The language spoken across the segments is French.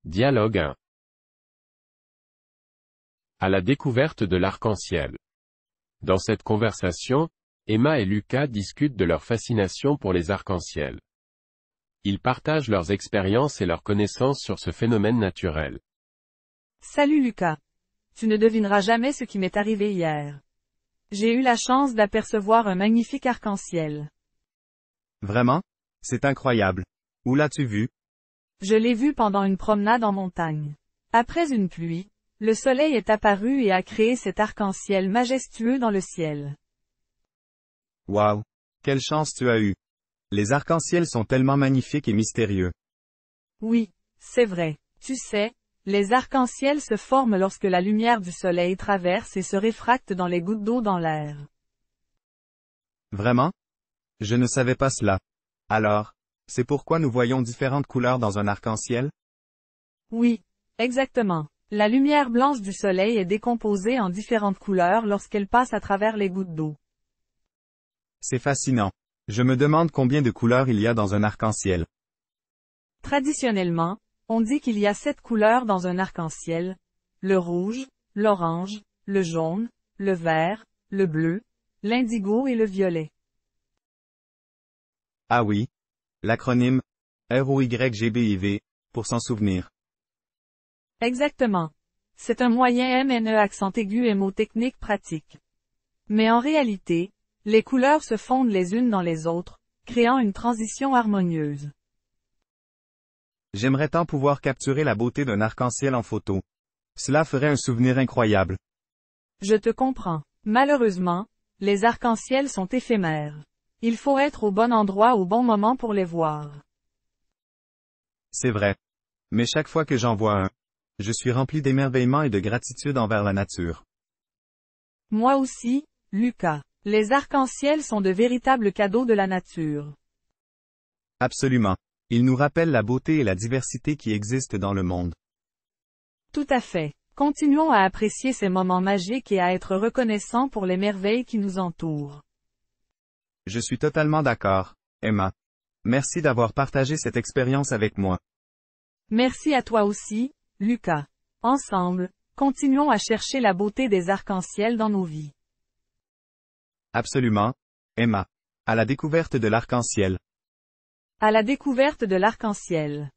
Dialogue 1. À la découverte de l'arc-en-ciel. Dans cette conversation, Emma et Lucas discutent de leur fascination pour les arcs-en-ciel. Ils partagent leurs expériences et leurs connaissances sur ce phénomène naturel. Salut Lucas. Tu ne devineras jamais ce qui m'est arrivé hier. J'ai eu la chance d'apercevoir un magnifique arc-en-ciel. Vraiment? C'est incroyable. Où l'as-tu vu? Je l'ai vu pendant une promenade en montagne. Après une pluie, le soleil est apparu et a créé cet arc-en-ciel majestueux dans le ciel. Waouh! Quelle chance tu as eue! Les arcs-en-ciel sont tellement magnifiques et mystérieux. Oui, c'est vrai. Tu sais, les arcs-en-ciel se forment lorsque la lumière du soleil traverse et se réfracte dans les gouttes d'eau dans l'air. Vraiment? Je ne savais pas cela. Alors, c'est pourquoi nous voyons différentes couleurs dans un arc-en-ciel? Oui, exactement. La lumière blanche du soleil est décomposée en différentes couleurs lorsqu'elle passe à travers les gouttes d'eau. C'est fascinant. Je me demande combien de couleurs il y a dans un arc-en-ciel. Traditionnellement, on dit qu'il y a 7 couleurs dans un arc-en-ciel: le rouge, l'orange, le jaune, le vert, le bleu, l'indigo et le violet. Ah oui? L'acronyme ROYGBIV, pour s'en souvenir. Exactement. C'est un moyen MNE accent aigu et mot technique pratique. Mais en réalité, les couleurs se fondent les unes dans les autres, créant une transition harmonieuse. J'aimerais tant pouvoir capturer la beauté d'un arc-en-ciel en photo. Cela ferait un souvenir incroyable. Je te comprends. Malheureusement, les arcs-en-ciel sont éphémères. Il faut être au bon endroit au bon moment pour les voir. C'est vrai. Mais chaque fois que j'en vois un, je suis rempli d'émerveillement et de gratitude envers la nature. Moi aussi, Lucas. Les arcs-en-ciel sont de véritables cadeaux de la nature. Absolument. Ils nous rappellent la beauté et la diversité qui existent dans le monde. Tout à fait. Continuons à apprécier ces moments magiques et à être reconnaissants pour les merveilles qui nous entourent. Je suis totalement d'accord, Emma. Merci d'avoir partagé cette expérience avec moi. Merci à toi aussi, Lucas. Ensemble, continuons à chercher la beauté des arcs-en-ciel dans nos vies. Absolument, Emma. À la découverte de l'arc-en-ciel. À la découverte de l'arc-en-ciel.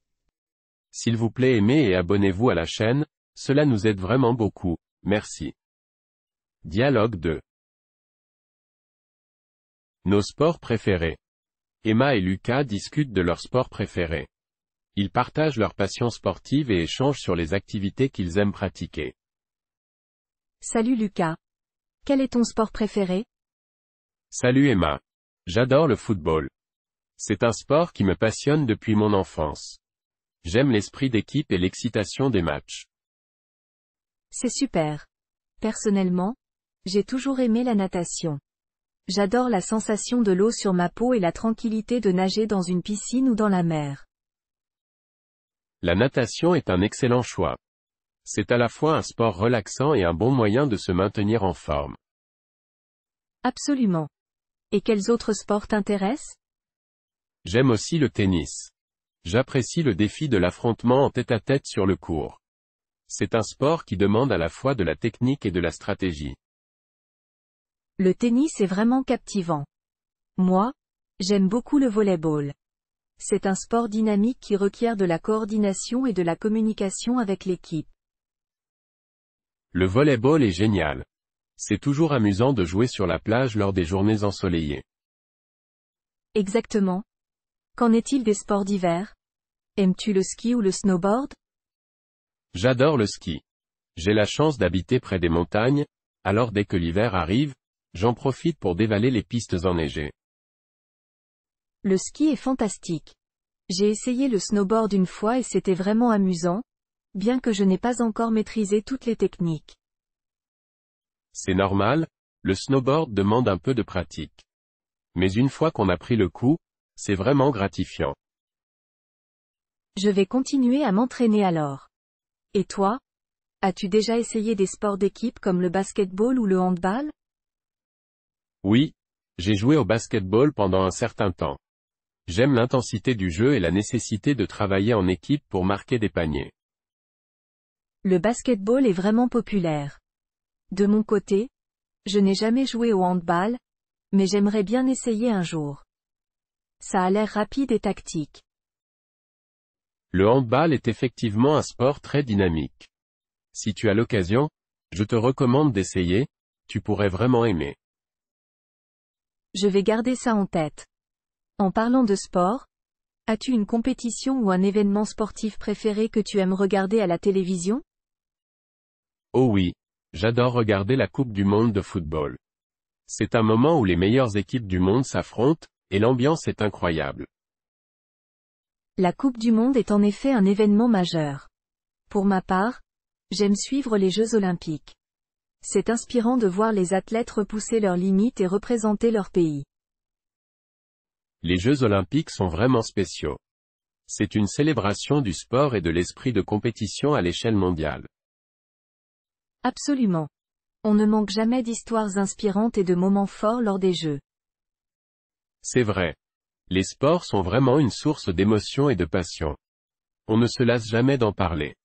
S'il vous plaît, aimez et abonnez-vous à la chaîne, cela nous aide vraiment beaucoup, merci. Dialogue 2. Nos sports préférés. Emma et Lucas discutent de leurs sports préférés. Ils partagent leurs passions sportives et échangent sur les activités qu'ils aiment pratiquer. Salut Lucas. Quel est ton sport préféré? Salut Emma. J'adore le football. C'est un sport qui me passionne depuis mon enfance. J'aime l'esprit d'équipe et l'excitation des matchs. C'est super. Personnellement, j'ai toujours aimé la natation. J'adore la sensation de l'eau sur ma peau et la tranquillité de nager dans une piscine ou dans la mer. La natation est un excellent choix. C'est à la fois un sport relaxant et un bon moyen de se maintenir en forme. Absolument. Et quels autres sports t'intéressent? J'aime aussi le tennis. J'apprécie le défi de l'affrontement en tête-à-tête sur le court. C'est un sport qui demande à la fois de la technique et de la stratégie. Le tennis est vraiment captivant. Moi, j'aime beaucoup le volley-ball. C'est un sport dynamique qui requiert de la coordination et de la communication avec l'équipe. Le volley-ball est génial. C'est toujours amusant de jouer sur la plage lors des journées ensoleillées. Exactement. Qu'en est-il des sports d'hiver? Aimes-tu le ski ou le snowboard? J'adore le ski. J'ai la chance d'habiter près des montagnes, alors dès que l'hiver arrive, j'en profite pour dévaler les pistes enneigées. Le ski est fantastique. J'ai essayé le snowboard une fois et c'était vraiment amusant, bien que je n'ai pas encore maîtrisé toutes les techniques. C'est normal, le snowboard demande un peu de pratique. Mais une fois qu'on a pris le coup, c'est vraiment gratifiant. Je vais continuer à m'entraîner alors. Et toi? As-tu déjà essayé des sports d'équipe comme le basketball ou le handball? Oui, j'ai joué au basketball pendant un certain temps. J'aime l'intensité du jeu et la nécessité de travailler en équipe pour marquer des paniers. Le basketball est vraiment populaire. De mon côté, je n'ai jamais joué au handball, mais j'aimerais bien essayer un jour. Ça a l'air rapide et tactique. Le handball est effectivement un sport très dynamique. Si tu as l'occasion, je te recommande d'essayer, tu pourrais vraiment aimer. Je vais garder ça en tête. En parlant de sport, as-tu une compétition ou un événement sportif préféré que tu aimes regarder à la télévision? Oh oui, j'adore regarder la Coupe du Monde de football. C'est un moment où les meilleures équipes du monde s'affrontent, et l'ambiance est incroyable. La Coupe du Monde est en effet un événement majeur. Pour ma part, j'aime suivre les Jeux Olympiques. C'est inspirant de voir les athlètes repousser leurs limites et représenter leur pays. Les Jeux Olympiques sont vraiment spéciaux. C'est une célébration du sport et de l'esprit de compétition à l'échelle mondiale. Absolument. On ne manque jamais d'histoires inspirantes et de moments forts lors des Jeux. C'est vrai. Les sports sont vraiment une source d'émotion et de passion. On ne se lasse jamais d'en parler.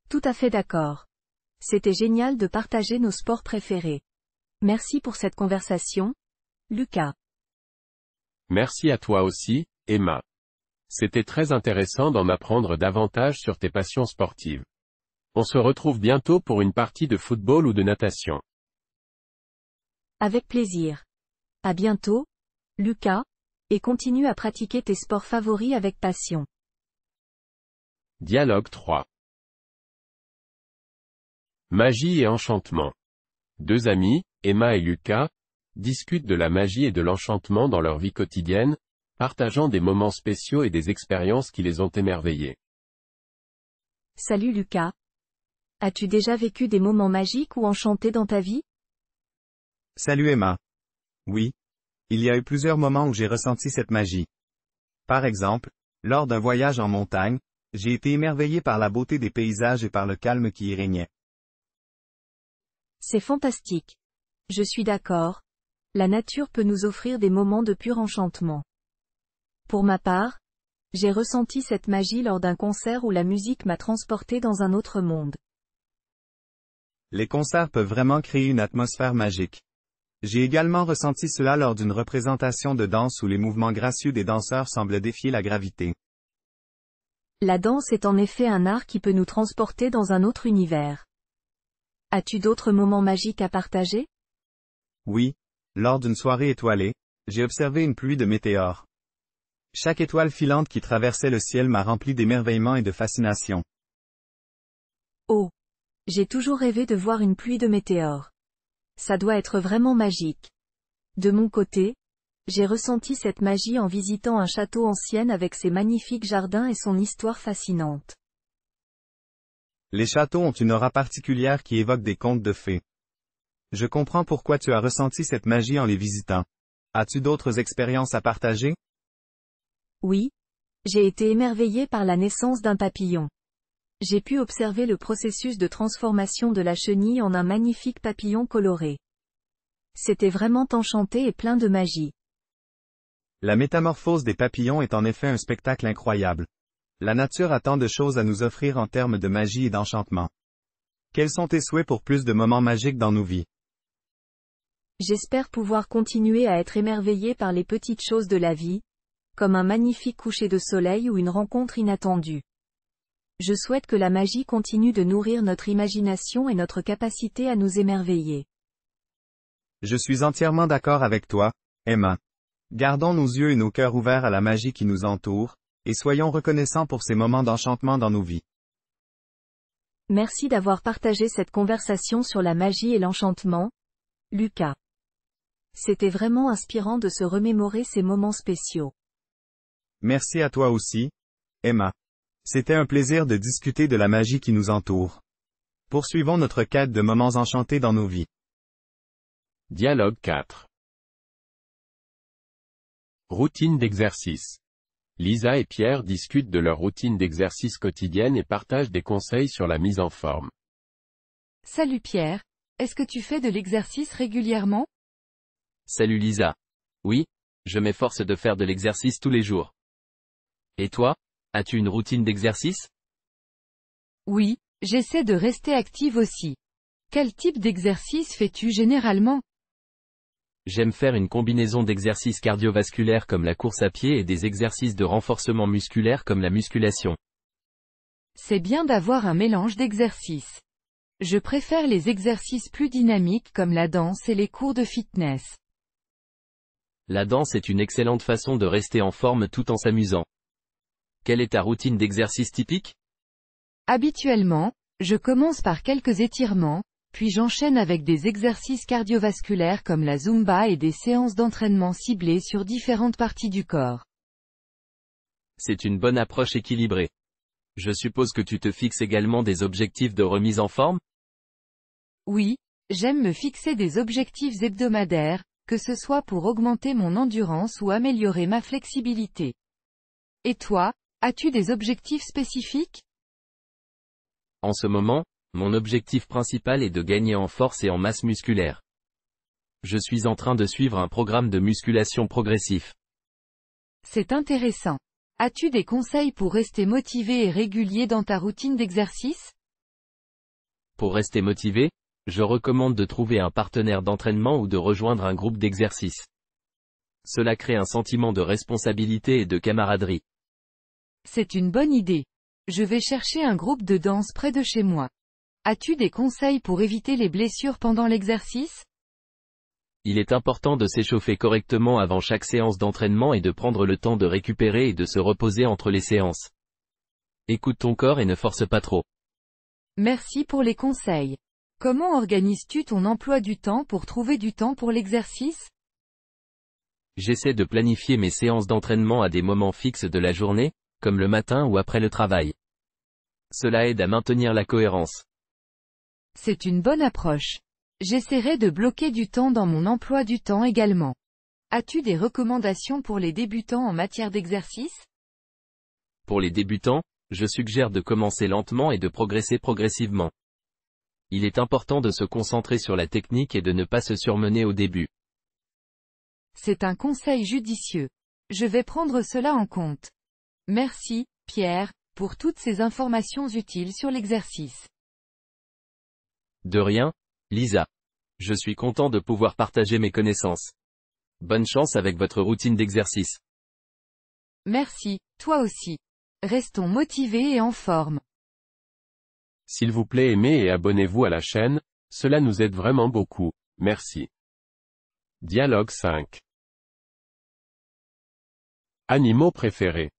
Tout à fait d'accord. C'était génial de partager nos sports préférés. Merci pour cette conversation, Lucas. Merci à toi aussi, Emma. C'était très intéressant d'en apprendre davantage sur tes passions sportives. On se retrouve bientôt pour une partie de football ou de natation. Avec plaisir. À bientôt, Lucas, et continue à pratiquer tes sports favoris avec passion. Dialogue 3. Magie et enchantement. Deux amis, Emma et Lucas, discutent de la magie et de l'enchantement dans leur vie quotidienne, partageant des moments spéciaux et des expériences qui les ont émerveillés. Salut Lucas. As-tu déjà vécu des moments magiques ou enchantés dans ta vie? Salut Emma. Oui. Il y a eu plusieurs moments où j'ai ressenti cette magie. Par exemple, lors d'un voyage en montagne, j'ai été émerveillé par la beauté des paysages et par le calme qui y régnait. C'est fantastique. Je suis d'accord. La nature peut nous offrir des moments de pur enchantement. Pour ma part, j'ai ressenti cette magie lors d'un concert où la musique m'a transporté dans un autre monde. Les concerts peuvent vraiment créer une atmosphère magique. J'ai également ressenti cela lors d'une représentation de danse où les mouvements gracieux des danseurs semblent défier la gravité. La danse est en effet un art qui peut nous transporter dans un autre univers. As-tu d'autres moments magiques à partager? Oui. Lors d'une soirée étoilée, j'ai observé une pluie de météores. Chaque étoile filante qui traversait le ciel m'a rempli d'émerveillement et de fascination. Oh! J'ai toujours rêvé de voir une pluie de météores. Ça doit être vraiment magique. De mon côté, j'ai ressenti cette magie en visitant un château ancien avec ses magnifiques jardins et son histoire fascinante. Les châteaux ont une aura particulière qui évoque des contes de fées. Je comprends pourquoi tu as ressenti cette magie en les visitant. As-tu d'autres expériences à partager? Oui. J'ai été émerveillé par la naissance d'un papillon. J'ai pu observer le processus de transformation de la chenille en un magnifique papillon coloré. C'était vraiment enchanté et plein de magie. La métamorphose des papillons est en effet un spectacle incroyable. La nature a tant de choses à nous offrir en termes de magie et d'enchantement. Quels sont tes souhaits pour plus de moments magiques dans nos vies? J'espère pouvoir continuer à être émerveillé par les petites choses de la vie, comme un magnifique coucher de soleil ou une rencontre inattendue. Je souhaite que la magie continue de nourrir notre imagination et notre capacité à nous émerveiller. Je suis entièrement d'accord avec toi, Emma. Gardons nos yeux et nos cœurs ouverts à la magie qui nous entoure, et soyons reconnaissants pour ces moments d'enchantement dans nos vies. Merci d'avoir partagé cette conversation sur la magie et l'enchantement, Lucas. C'était vraiment inspirant de se remémorer ces moments spéciaux. Merci à toi aussi, Emma. C'était un plaisir de discuter de la magie qui nous entoure. Poursuivons notre quête de moments enchantés dans nos vies. Dialogue 4. Routine d'exercice. Lisa et Pierre discutent de leur routine d'exercice quotidienne et partagent des conseils sur la mise en forme. Salut Pierre, est-ce que tu fais de l'exercice régulièrement? Salut Lisa. Oui, je m'efforce de faire de l'exercice tous les jours. Et toi, as-tu une routine d'exercice? Oui, J'essaie de rester active aussi. Quel type d'exercice fais-tu généralement? J'aime faire une combinaison d'exercices cardiovasculaires comme la course à pied et des exercices de renforcement musculaire comme la musculation. C'est bien d'avoir un mélange d'exercices. Je préfère les exercices plus dynamiques comme la danse et les cours de fitness. La danse est une excellente façon de rester en forme tout en s'amusant. Quelle est ta routine d'exercice typique? Habituellement, je commence par quelques étirements, puis j'enchaîne avec des exercices cardiovasculaires comme la Zumba et des séances d'entraînement ciblées sur différentes parties du corps. C'est une bonne approche équilibrée. Je suppose que tu te fixes également des objectifs de remise en forme? Oui, j'aime me fixer des objectifs hebdomadaires, que ce soit pour augmenter mon endurance ou améliorer ma flexibilité. Et toi, as-tu des objectifs spécifiques? En ce moment, mon objectif principal est de gagner en force et en masse musculaire. Je suis en train de suivre un programme de musculation progressif. C'est intéressant. As-tu des conseils pour rester motivé et régulier dans ta routine d'exercice? Pour rester motivé, je recommande de trouver un partenaire d'entraînement ou de rejoindre un groupe d'exercice. Cela crée un sentiment de responsabilité et de camaraderie. C'est une bonne idée. Je vais chercher un groupe de danse près de chez moi. As-tu des conseils pour éviter les blessures pendant l'exercice? Il est important de s'échauffer correctement avant chaque séance d'entraînement et de prendre le temps de récupérer et de se reposer entre les séances. Écoute ton corps et ne force pas trop. Merci pour les conseils. Comment organises-tu ton emploi du temps pour trouver du temps pour l'exercice? J'essaie de planifier mes séances d'entraînement à des moments fixes de la journée, comme le matin ou après le travail. Cela aide à maintenir la cohérence. C'est une bonne approche. J'essaierai de bloquer du temps dans mon emploi du temps également. As-tu des recommandations pour les débutants en matière d'exercice? Pour les débutants, je suggère de commencer lentement et de progresser progressivement. Il est important de se concentrer sur la technique et de ne pas se surmener au début. C'est un conseil judicieux. Je vais prendre cela en compte. Merci, Pierre, pour toutes ces informations utiles sur l'exercice. De rien, Lisa. Je suis content de pouvoir partager mes connaissances. Bonne chance avec votre routine d'exercice. Merci, toi aussi. Restons motivés et en forme. S'il vous plaît aimez et abonnez-vous à la chaîne, cela nous aide vraiment beaucoup, merci. Dialogue 5. Animaux préférés.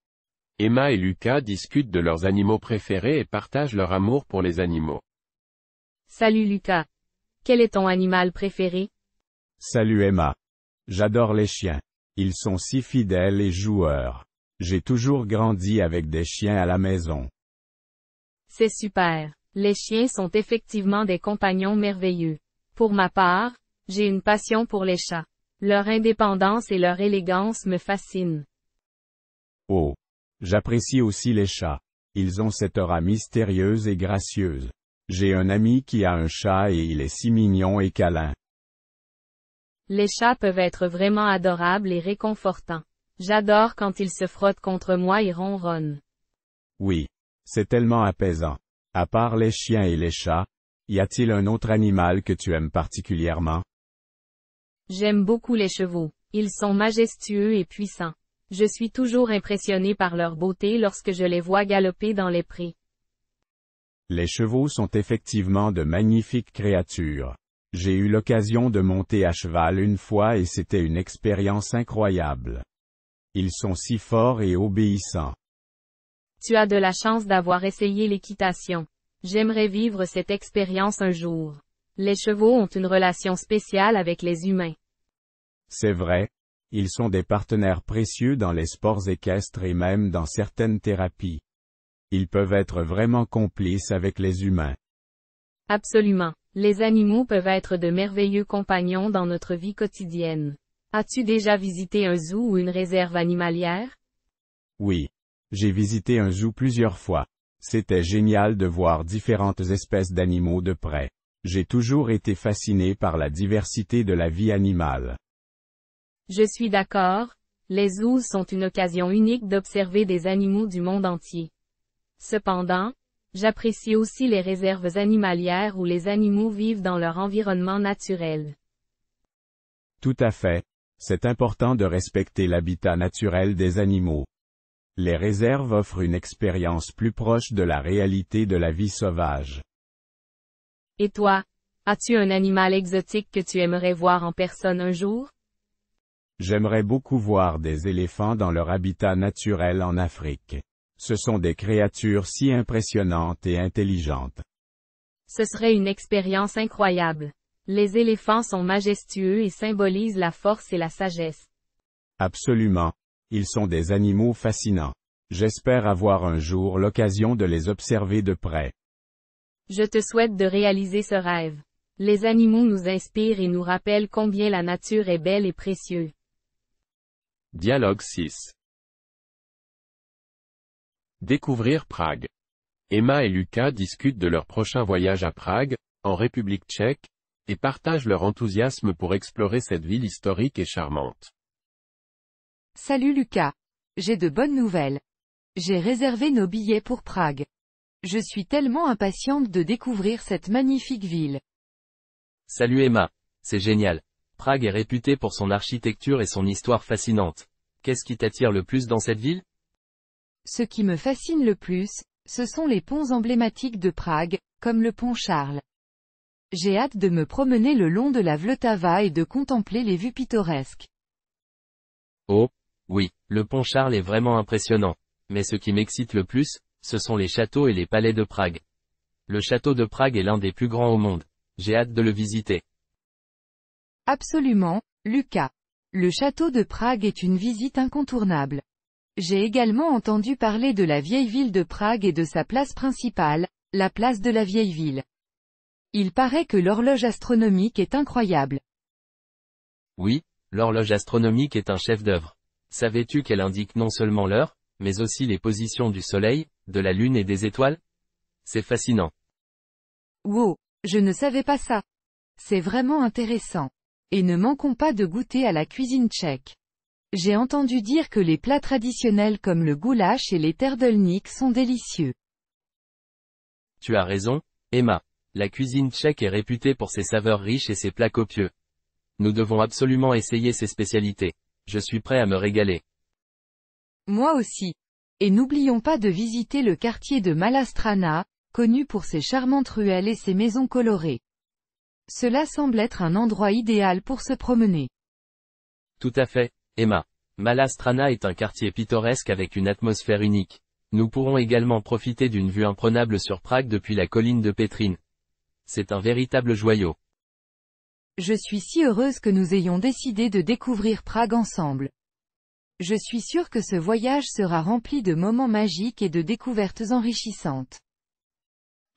Emma et Lucas discutent de leurs animaux préférés et partagent leur amour pour les animaux. Salut Lucas. Quel est ton animal préféré? Salut Emma. J'adore les chiens. Ils sont si fidèles et joueurs. J'ai toujours grandi avec des chiens à la maison. C'est super. Les chiens sont effectivement des compagnons merveilleux. Pour ma part, j'ai une passion pour les chats. Leur indépendance et leur élégance me fascinent. Oh. J'apprécie aussi les chats. Ils ont cette aura mystérieuse et gracieuse. J'ai un ami qui a un chat et il est si mignon et câlin. Les chats peuvent être vraiment adorables et réconfortants. J'adore quand ils se frottent contre moi et ronronnent. Oui. C'est tellement apaisant. À part les chiens et les chats, y a-t-il un autre animal que tu aimes particulièrement? J'aime beaucoup les chevaux. Ils sont majestueux et puissants. Je suis toujours impressionné par leur beauté lorsque je les vois galoper dans les prés. Les chevaux sont effectivement de magnifiques créatures. J'ai eu l'occasion de monter à cheval une fois et c'était une expérience incroyable. Ils sont si forts et obéissants. Tu as de la chance d'avoir essayé l'équitation. J'aimerais vivre cette expérience un jour. Les chevaux ont une relation spéciale avec les humains. C'est vrai. Ils sont des partenaires précieux dans les sports équestres et même dans certaines thérapies. Ils peuvent être vraiment complices avec les humains. Absolument. Les animaux peuvent être de merveilleux compagnons dans notre vie quotidienne. As-tu déjà visité un zoo ou une réserve animalière? Oui. J'ai visité un zoo plusieurs fois. C'était génial de voir différentes espèces d'animaux de près. J'ai toujours été fasciné par la diversité de la vie animale. Je suis d'accord, les zoos sont une occasion unique d'observer des animaux du monde entier. Cependant, J'apprécie aussi les réserves animalières où les animaux vivent dans leur environnement naturel. Tout à fait. C'est important de respecter l'habitat naturel des animaux. Les réserves offrent une expérience plus proche de la réalité de la vie sauvage. Et toi, as-tu un animal exotique que tu aimerais voir en personne un jour? J'aimerais beaucoup voir des éléphants dans leur habitat naturel en Afrique. Ce sont des créatures si impressionnantes et intelligentes. Ce serait une expérience incroyable. Les éléphants sont majestueux et symbolisent la force et la sagesse. Absolument. Ils sont des animaux fascinants. J'espère avoir un jour l'occasion de les observer de près. Je te souhaite de réaliser ce rêve. Les animaux nous inspirent et nous rappellent combien la nature est belle et précieuse. Dialogue 6. Découvrir Prague. Emma et Lucas discutent de leur prochain voyage à Prague, en République tchèque, et partagent leur enthousiasme pour explorer cette ville historique et charmante. Salut Lucas. J'ai de bonnes nouvelles. J'ai réservé nos billets pour Prague. Je suis tellement impatiente de découvrir cette magnifique ville. Salut Emma. C'est génial. Prague est réputée pour son architecture et son histoire fascinante. Qu'est-ce qui t'attire le plus dans cette ville? Ce qui me fascine le plus, ce sont les ponts emblématiques de Prague, comme le pont Charles. J'ai hâte de me promener le long de la Vltava et de contempler les vues pittoresques. Oh, oui, le pont Charles est vraiment impressionnant. Mais ce qui m'excite le plus, ce sont les châteaux et les palais de Prague. Le château de Prague est l'un des plus grands au monde. J'ai hâte de le visiter. Absolument, Lucas. Le château de Prague est une visite incontournable. J'ai également entendu parler de la vieille ville de Prague et de sa place principale, la place de la vieille ville. Il paraît que l'horloge astronomique est incroyable. Oui, l'horloge astronomique est un chef-d'œuvre. Savais-tu qu'elle indique non seulement l'heure, mais aussi les positions du Soleil, de la Lune et des étoiles? C'est fascinant. Wow, je ne savais pas ça. C'est vraiment intéressant. Et ne manquons pas de goûter à la cuisine tchèque. J'ai entendu dire que les plats traditionnels comme le goulash et les terdelník sont délicieux. Tu as raison, Emma. La cuisine tchèque est réputée pour ses saveurs riches et ses plats copieux. Nous devons absolument essayer ses spécialités. Je suis prêt à me régaler. Moi aussi. Et n'oublions pas de visiter le quartier de Malá Strana, connu pour ses charmantes ruelles et ses maisons colorées. Cela semble être un endroit idéal pour se promener. Tout à fait, Emma. Malá Strana est un quartier pittoresque avec une atmosphère unique. Nous pourrons également profiter d'une vue imprenable sur Prague depuis la colline de Petrin. C'est un véritable joyau. Je suis si heureuse que nous ayons décidé de découvrir Prague ensemble. Je suis sûre que ce voyage sera rempli de moments magiques et de découvertes enrichissantes.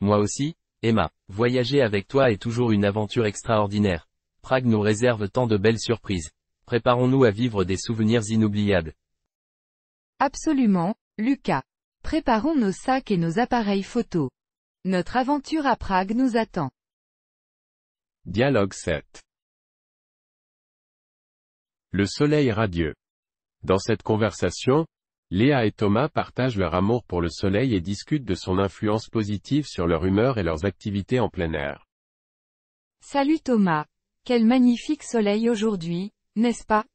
Moi aussi, Emma. Voyager avec toi est toujours une aventure extraordinaire. Prague nous réserve tant de belles surprises. Préparons-nous à vivre des souvenirs inoubliables. Absolument, Lucas. Préparons nos sacs et nos appareils photos. Notre aventure à Prague nous attend. Dialogue 7. Le soleil radieux. Dans cette conversation, Léa et Thomas partagent leur amour pour le soleil et discutent de son influence positive sur leur humeur et leurs activités en plein air. Salut Thomas. Quel magnifique soleil aujourd'hui, n'est-ce pas?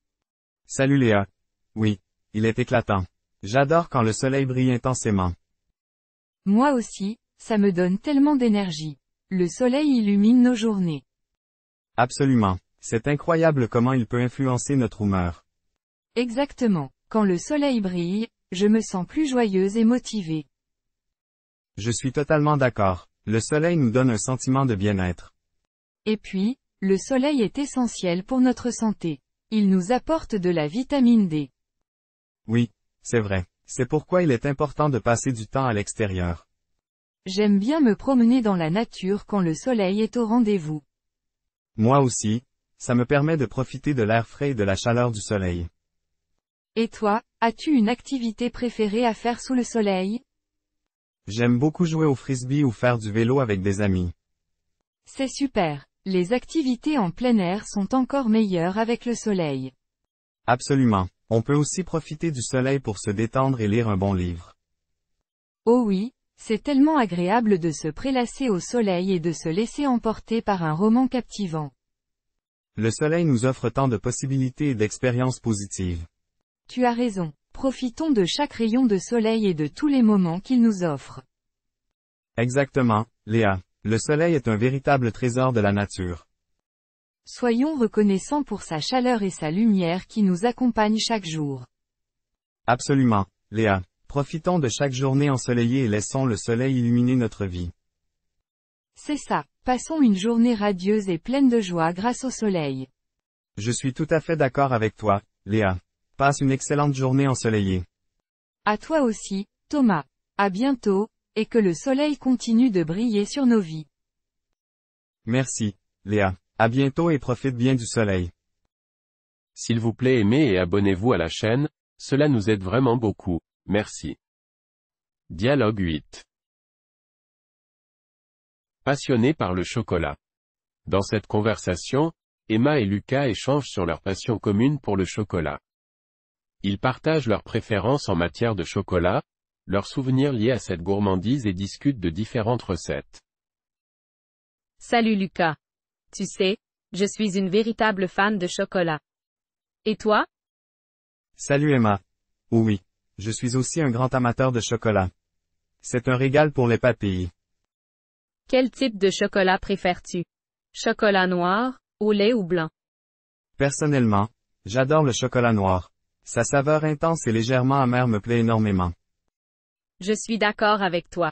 Salut Léa. Oui, il est éclatant. J'adore quand le soleil brille intensément. Moi aussi, ça me donne tellement d'énergie. Le soleil illumine nos journées. Absolument. C'est incroyable comment il peut influencer notre humeur. Exactement. Quand le soleil brille, je me sens plus joyeuse et motivée. Je suis totalement d'accord. Le soleil nous donne un sentiment de bien-être. Et puis, le soleil est essentiel pour notre santé. Il nous apporte de la vitamine D. Oui, c'est vrai. C'est pourquoi il est important de passer du temps à l'extérieur. J'aime bien me promener dans la nature quand le soleil est au rendez-vous. Moi aussi, ça me permet de profiter de l'air frais et de la chaleur du soleil. Et toi, as-tu une activité préférée à faire sous le soleil? J'aime beaucoup jouer au frisbee ou faire du vélo avec des amis. C'est super. Les activités en plein air sont encore meilleures avec le soleil. Absolument. On peut aussi profiter du soleil pour se détendre et lire un bon livre. Oh oui, C'est tellement agréable de se prélasser au soleil et de se laisser emporter par un roman captivant. Le soleil nous offre tant de possibilités et d'expériences positives. Tu as raison, profitons de chaque rayon de soleil et de tous les moments qu'il nous offre. Exactement, Léa. Le soleil est un véritable trésor de la nature. Soyons reconnaissants pour sa chaleur et sa lumière qui nous accompagnent chaque jour. Absolument, Léa. Profitons de chaque journée ensoleillée et laissons le soleil illuminer notre vie. C'est ça, passons une journée radieuse et pleine de joie grâce au soleil. Je suis tout à fait d'accord avec toi, Léa. Passe une excellente journée ensoleillée. À toi aussi, Thomas. À bientôt, et que le soleil continue de briller sur nos vies. Merci, Léa. À bientôt et profite bien du soleil. S'il vous plaît aimez et abonnez-vous à la chaîne, cela nous aide vraiment beaucoup, merci. Dialogue 8. Passionné par le chocolat. Dans cette conversation, Emma et Lucas échangent sur leur passion commune pour le chocolat. Ils partagent leurs préférences en matière de chocolat, leurs souvenirs liés à cette gourmandise et discutent de différentes recettes. Salut Lucas. Tu sais, je suis une véritable fan de chocolat. Et toi? Salut Emma. Oui, je suis aussi un grand amateur de chocolat. C'est un régal pour les papilles. Quel type de chocolat préfères-tu? Chocolat noir, au lait ou blanc? Personnellement, j'adore le chocolat noir. Sa saveur intense et légèrement amère me plaît énormément. Je suis d'accord avec toi.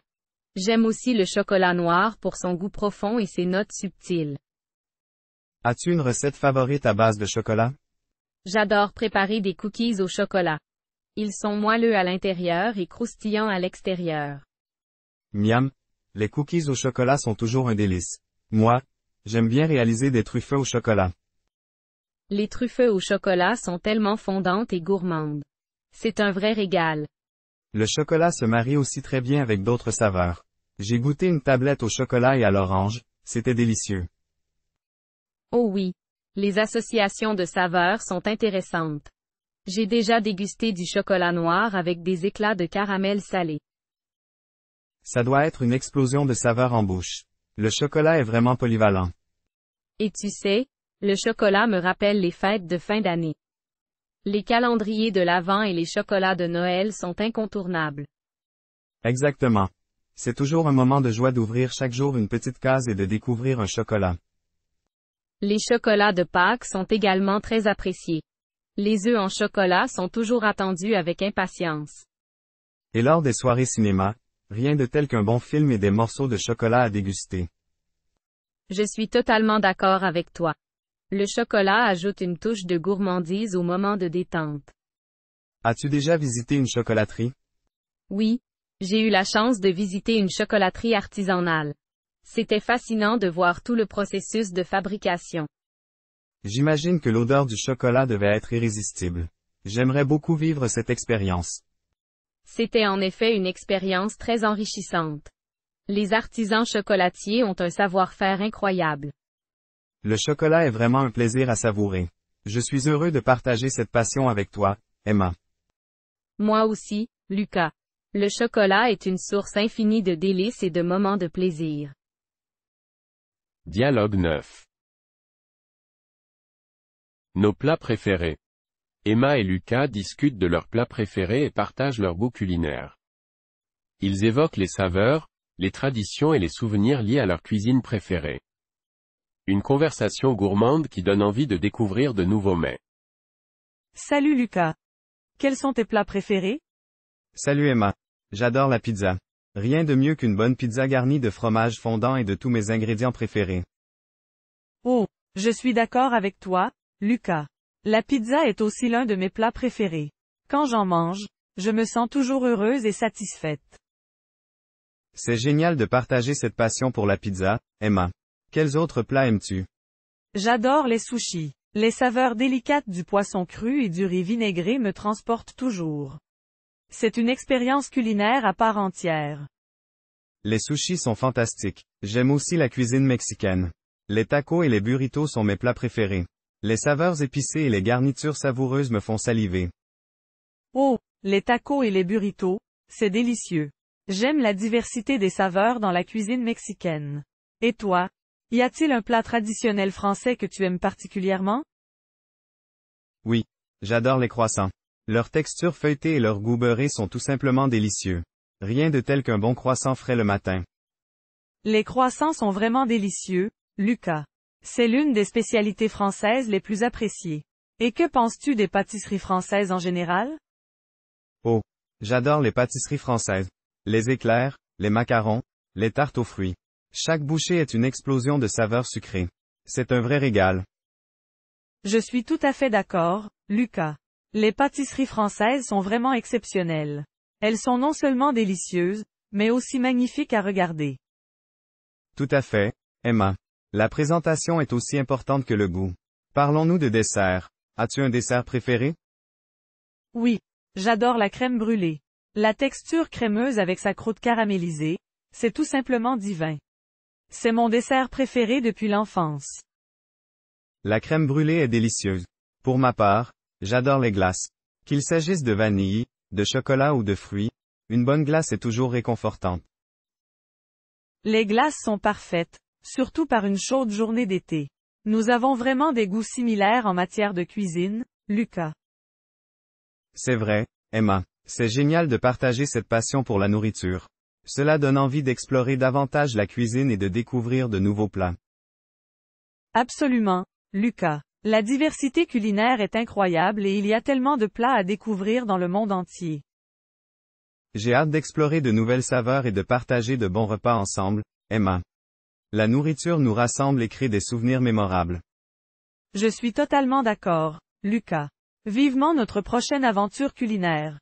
J'aime aussi le chocolat noir pour son goût profond et ses notes subtiles. As-tu une recette favorite à base de chocolat? J'adore préparer des cookies au chocolat. Ils sont moelleux à l'intérieur et croustillants à l'extérieur. Miam. Les cookies au chocolat sont toujours un délice. Moi, j'aime bien réaliser des truffes au chocolat. Les truffes au chocolat sont tellement fondantes et gourmandes. C'est un vrai régal. Le chocolat se marie aussi très bien avec d'autres saveurs. J'ai goûté une tablette au chocolat et à l'orange, c'était délicieux. Oh oui. Les associations de saveurs sont intéressantes. J'ai déjà dégusté du chocolat noir avec des éclats de caramel salé. Ça doit être une explosion de saveurs en bouche. Le chocolat est vraiment polyvalent. Et tu sais, le chocolat me rappelle les fêtes de fin d'année. Les calendriers de l'Avent et les chocolats de Noël sont incontournables. Exactement. C'est toujours un moment de joie d'ouvrir chaque jour une petite case et de découvrir un chocolat. Les chocolats de Pâques sont également très appréciés. Les œufs en chocolat sont toujours attendus avec impatience. Et lors des soirées cinéma, rien de tel qu'un bon film et des morceaux de chocolat à déguster. Je suis totalement d'accord avec toi. Le chocolat ajoute une touche de gourmandise au moment de détente. As-tu déjà visité une chocolaterie? Oui, j'ai eu la chance de visiter une chocolaterie artisanale. C'était fascinant de voir tout le processus de fabrication. J'imagine que l'odeur du chocolat devait être irrésistible. J'aimerais beaucoup vivre cette expérience. C'était en effet une expérience très enrichissante. Les artisans chocolatiers ont un savoir-faire incroyable. Le chocolat est vraiment un plaisir à savourer. Je suis heureux de partager cette passion avec toi, Emma. Moi aussi, Lucas. Le chocolat est une source infinie de délices et de moments de plaisir. Dialogue 9. Nos plats préférés. Emma et Lucas discutent de leurs plats préférés et partagent leurs goûts culinaires. Ils évoquent les saveurs, les traditions et les souvenirs liés à leur cuisine préférée. Une conversation gourmande qui donne envie de découvrir de nouveaux mets. Salut Lucas. Quels sont tes plats préférés? Salut Emma. J'adore la pizza. Rien de mieux qu'une bonne pizza garnie de fromage fondant et de tous mes ingrédients préférés. Oh, je suis d'accord avec toi, Lucas. La pizza est aussi l'un de mes plats préférés. Quand j'en mange, je me sens toujours heureuse et satisfaite. C'est génial de partager cette passion pour la pizza, Emma. Quels autres plats aimes-tu? J'adore les sushis. Les saveurs délicates du poisson cru et du riz vinaigré me transportent toujours. C'est une expérience culinaire à part entière. Les sushis sont fantastiques. J'aime aussi la cuisine mexicaine. Les tacos et les burritos sont mes plats préférés. Les saveurs épicées et les garnitures savoureuses me font saliver. Oh, les tacos et les burritos, c'est délicieux. J'aime la diversité des saveurs dans la cuisine mexicaine. Et toi? Y a-t-il un plat traditionnel français que tu aimes particulièrement? Oui. J'adore les croissants. Leur texture feuilletée et leur goût beurré sont tout simplement délicieux. Rien de tel qu'un bon croissant frais le matin. Les croissants sont vraiment délicieux, Lucas. C'est l'une des spécialités françaises les plus appréciées. Et que penses-tu des pâtisseries françaises en général? Oh. J'adore les pâtisseries françaises. Les éclairs, les macarons, les tartes aux fruits. Chaque bouchée est une explosion de saveurs sucrées. C'est un vrai régal. Je suis tout à fait d'accord, Lucas. Les pâtisseries françaises sont vraiment exceptionnelles. Elles sont non seulement délicieuses, mais aussi magnifiques à regarder. Tout à fait, Emma. La présentation est aussi importante que le goût. Parlons-nous de dessert. As-tu un dessert préféré? Oui. J'adore la crème brûlée. La texture crémeuse avec sa croûte caramélisée, c'est tout simplement divin. C'est mon dessert préféré depuis l'enfance. La crème brûlée est délicieuse. Pour ma part, j'adore les glaces. Qu'il s'agisse de vanille, de chocolat ou de fruits, une bonne glace est toujours réconfortante. Les glaces sont parfaites, surtout par une chaude journée d'été. Nous avons vraiment des goûts similaires en matière de cuisine, Lucas. C'est vrai, Emma. C'est génial de partager cette passion pour la nourriture. Cela donne envie d'explorer davantage la cuisine et de découvrir de nouveaux plats. Absolument, Lucas. La diversité culinaire est incroyable et il y a tellement de plats à découvrir dans le monde entier. J'ai hâte d'explorer de nouvelles saveurs et de partager de bons repas ensemble, Emma. La nourriture nous rassemble et crée des souvenirs mémorables. Je suis totalement d'accord, Lucas. Vivement notre prochaine aventure culinaire.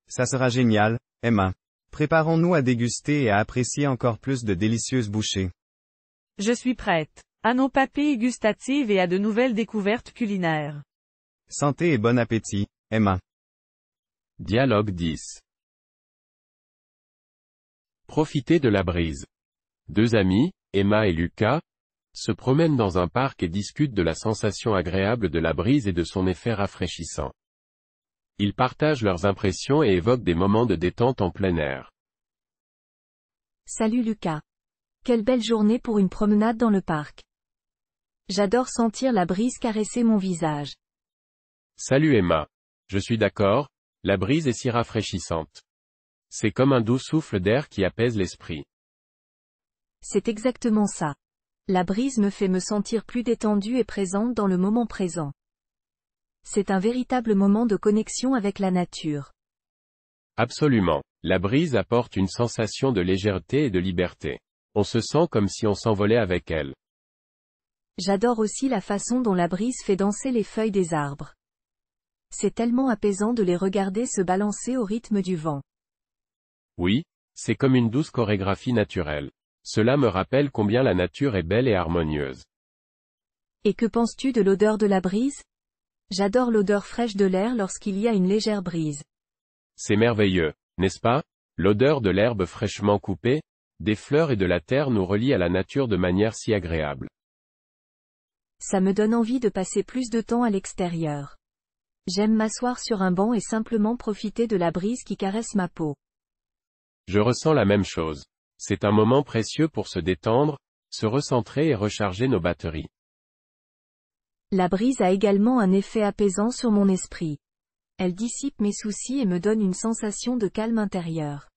Ça sera génial, Emma. Préparons-nous à déguster et à apprécier encore plus de délicieuses bouchées. Je suis prête. À nos papilles gustatives et à de nouvelles découvertes culinaires. Santé et bon appétit, Emma. Dialogue 10. Profitez de la brise. Deux amis, Emma et Lucas, se promènent dans un parc et discutent de la sensation agréable de la brise et de son effet rafraîchissant. Ils partagent leurs impressions et évoquent des moments de détente en plein air. Salut Lucas. Quelle belle journée pour une promenade dans le parc. J'adore sentir la brise caresser mon visage. Salut Emma. Je suis d'accord, la brise est si rafraîchissante. C'est comme un doux souffle d'air qui apaise l'esprit. C'est exactement ça. La brise me fait me sentir plus détendue et présente dans le moment présent. C'est un véritable moment de connexion avec la nature. Absolument. La brise apporte une sensation de légèreté et de liberté. On se sent comme si on s'envolait avec elle. J'adore aussi la façon dont la brise fait danser les feuilles des arbres. C'est tellement apaisant de les regarder se balancer au rythme du vent. Oui, c'est comme une douce chorégraphie naturelle. Cela me rappelle combien la nature est belle et harmonieuse. Et que penses-tu de l'odeur de la brise? J'adore l'odeur fraîche de l'air lorsqu'il y a une légère brise. C'est merveilleux, n'est-ce pas? L'odeur de l'herbe fraîchement coupée, des fleurs et de la terre nous relie à la nature de manière si agréable. Ça me donne envie de passer plus de temps à l'extérieur. J'aime m'asseoir sur un banc et simplement profiter de la brise qui caresse ma peau. Je ressens la même chose. C'est un moment précieux pour se détendre, se recentrer et recharger nos batteries. La brise a également un effet apaisant sur mon esprit. Elle dissipe mes soucis et me donne une sensation de calme intérieur.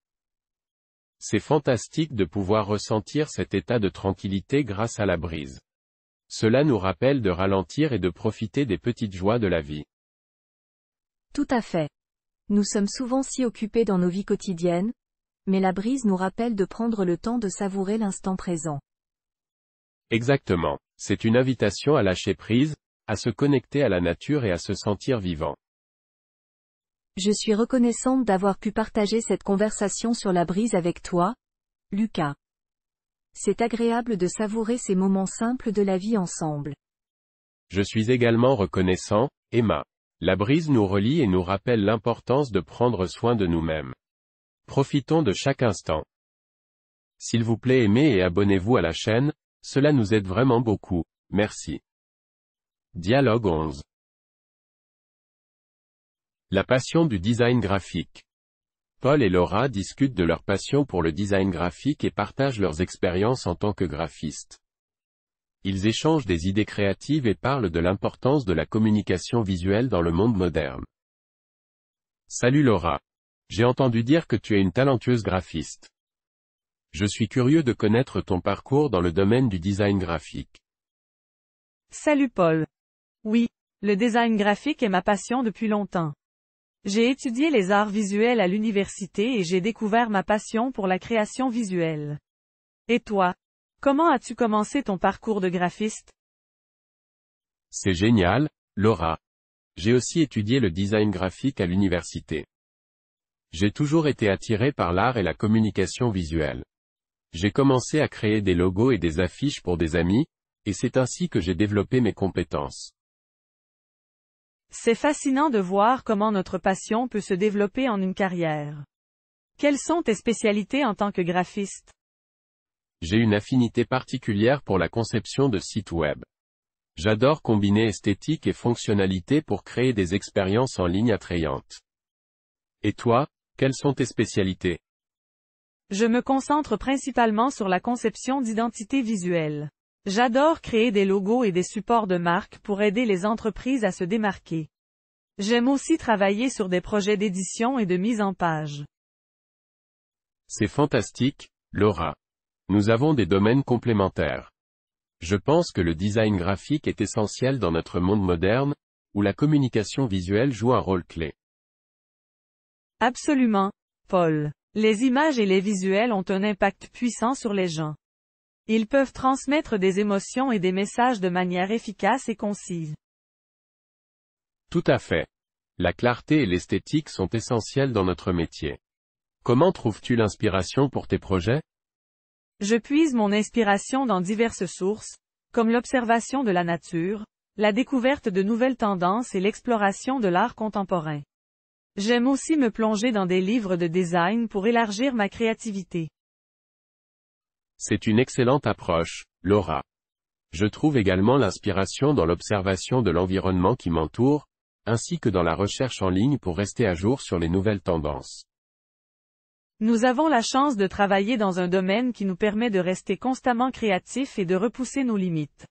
C'est fantastique de pouvoir ressentir cet état de tranquillité grâce à la brise. Cela nous rappelle de ralentir et de profiter des petites joies de la vie. Tout à fait. Nous sommes souvent si occupés dans nos vies quotidiennes, mais la brise nous rappelle de prendre le temps de savourer l'instant présent. Exactement. C'est une invitation à lâcher prise, à se connecter à la nature et à se sentir vivant. Je suis reconnaissante d'avoir pu partager cette conversation sur la brise avec toi, Lucas. C'est agréable de savourer ces moments simples de la vie ensemble. Je suis également reconnaissant, Emma. La brise nous relie et nous rappelle l'importance de prendre soin de nous-mêmes. Profitons de chaque instant. S'il vous plaît, aimez et abonnez-vous à la chaîne, cela nous aide vraiment beaucoup, merci. Dialogue 11. La passion du design graphique. Paul et Laura discutent de leur passion pour le design graphique et partagent leurs expériences en tant que graphistes. Ils échangent des idées créatives et parlent de l'importance de la communication visuelle dans le monde moderne. Salut Laura. J'ai entendu dire que tu es une talentueuse graphiste. Je suis curieux de connaître ton parcours dans le domaine du design graphique. Salut Paul. Oui, le design graphique est ma passion depuis longtemps. J'ai étudié les arts visuels à l'université et j'ai découvert ma passion pour la création visuelle. Et toi? Comment as-tu commencé ton parcours de graphiste? C'est génial, Laura. J'ai aussi étudié le design graphique à l'université. J'ai toujours été attiré par l'art et la communication visuelle. J'ai commencé à créer des logos et des affiches pour des amis, et c'est ainsi que j'ai développé mes compétences. C'est fascinant de voir comment notre passion peut se développer en une carrière. Quelles sont tes spécialités en tant que graphiste? J'ai une affinité particulière pour la conception de sites web. J'adore combiner esthétique et fonctionnalité pour créer des expériences en ligne attrayantes. Et toi, quelles sont tes spécialités? Je me concentre principalement sur la conception d'identité visuelle. J'adore créer des logos et des supports de marque pour aider les entreprises à se démarquer. J'aime aussi travailler sur des projets d'édition et de mise en page. C'est fantastique, Laura. Nous avons des domaines complémentaires. Je pense que le design graphique est essentiel dans notre monde moderne, où la communication visuelle joue un rôle clé. Absolument, Paul. Les images et les visuels ont un impact puissant sur les gens. Ils peuvent transmettre des émotions et des messages de manière efficace et concise. Tout à fait. La clarté et l'esthétique sont essentielles dans notre métier. Comment trouves-tu l'inspiration pour tes projets? Je puise mon inspiration dans diverses sources, comme l'observation de la nature, la découverte de nouvelles tendances et l'exploration de l'art contemporain. J'aime aussi me plonger dans des livres de design pour élargir ma créativité. C'est une excellente approche, Laura. Je trouve également l'inspiration dans l'observation de l'environnement qui m'entoure, ainsi que dans la recherche en ligne pour rester à jour sur les nouvelles tendances. Nous avons la chance de travailler dans un domaine qui nous permet de rester constamment créatifs et de repousser nos limites.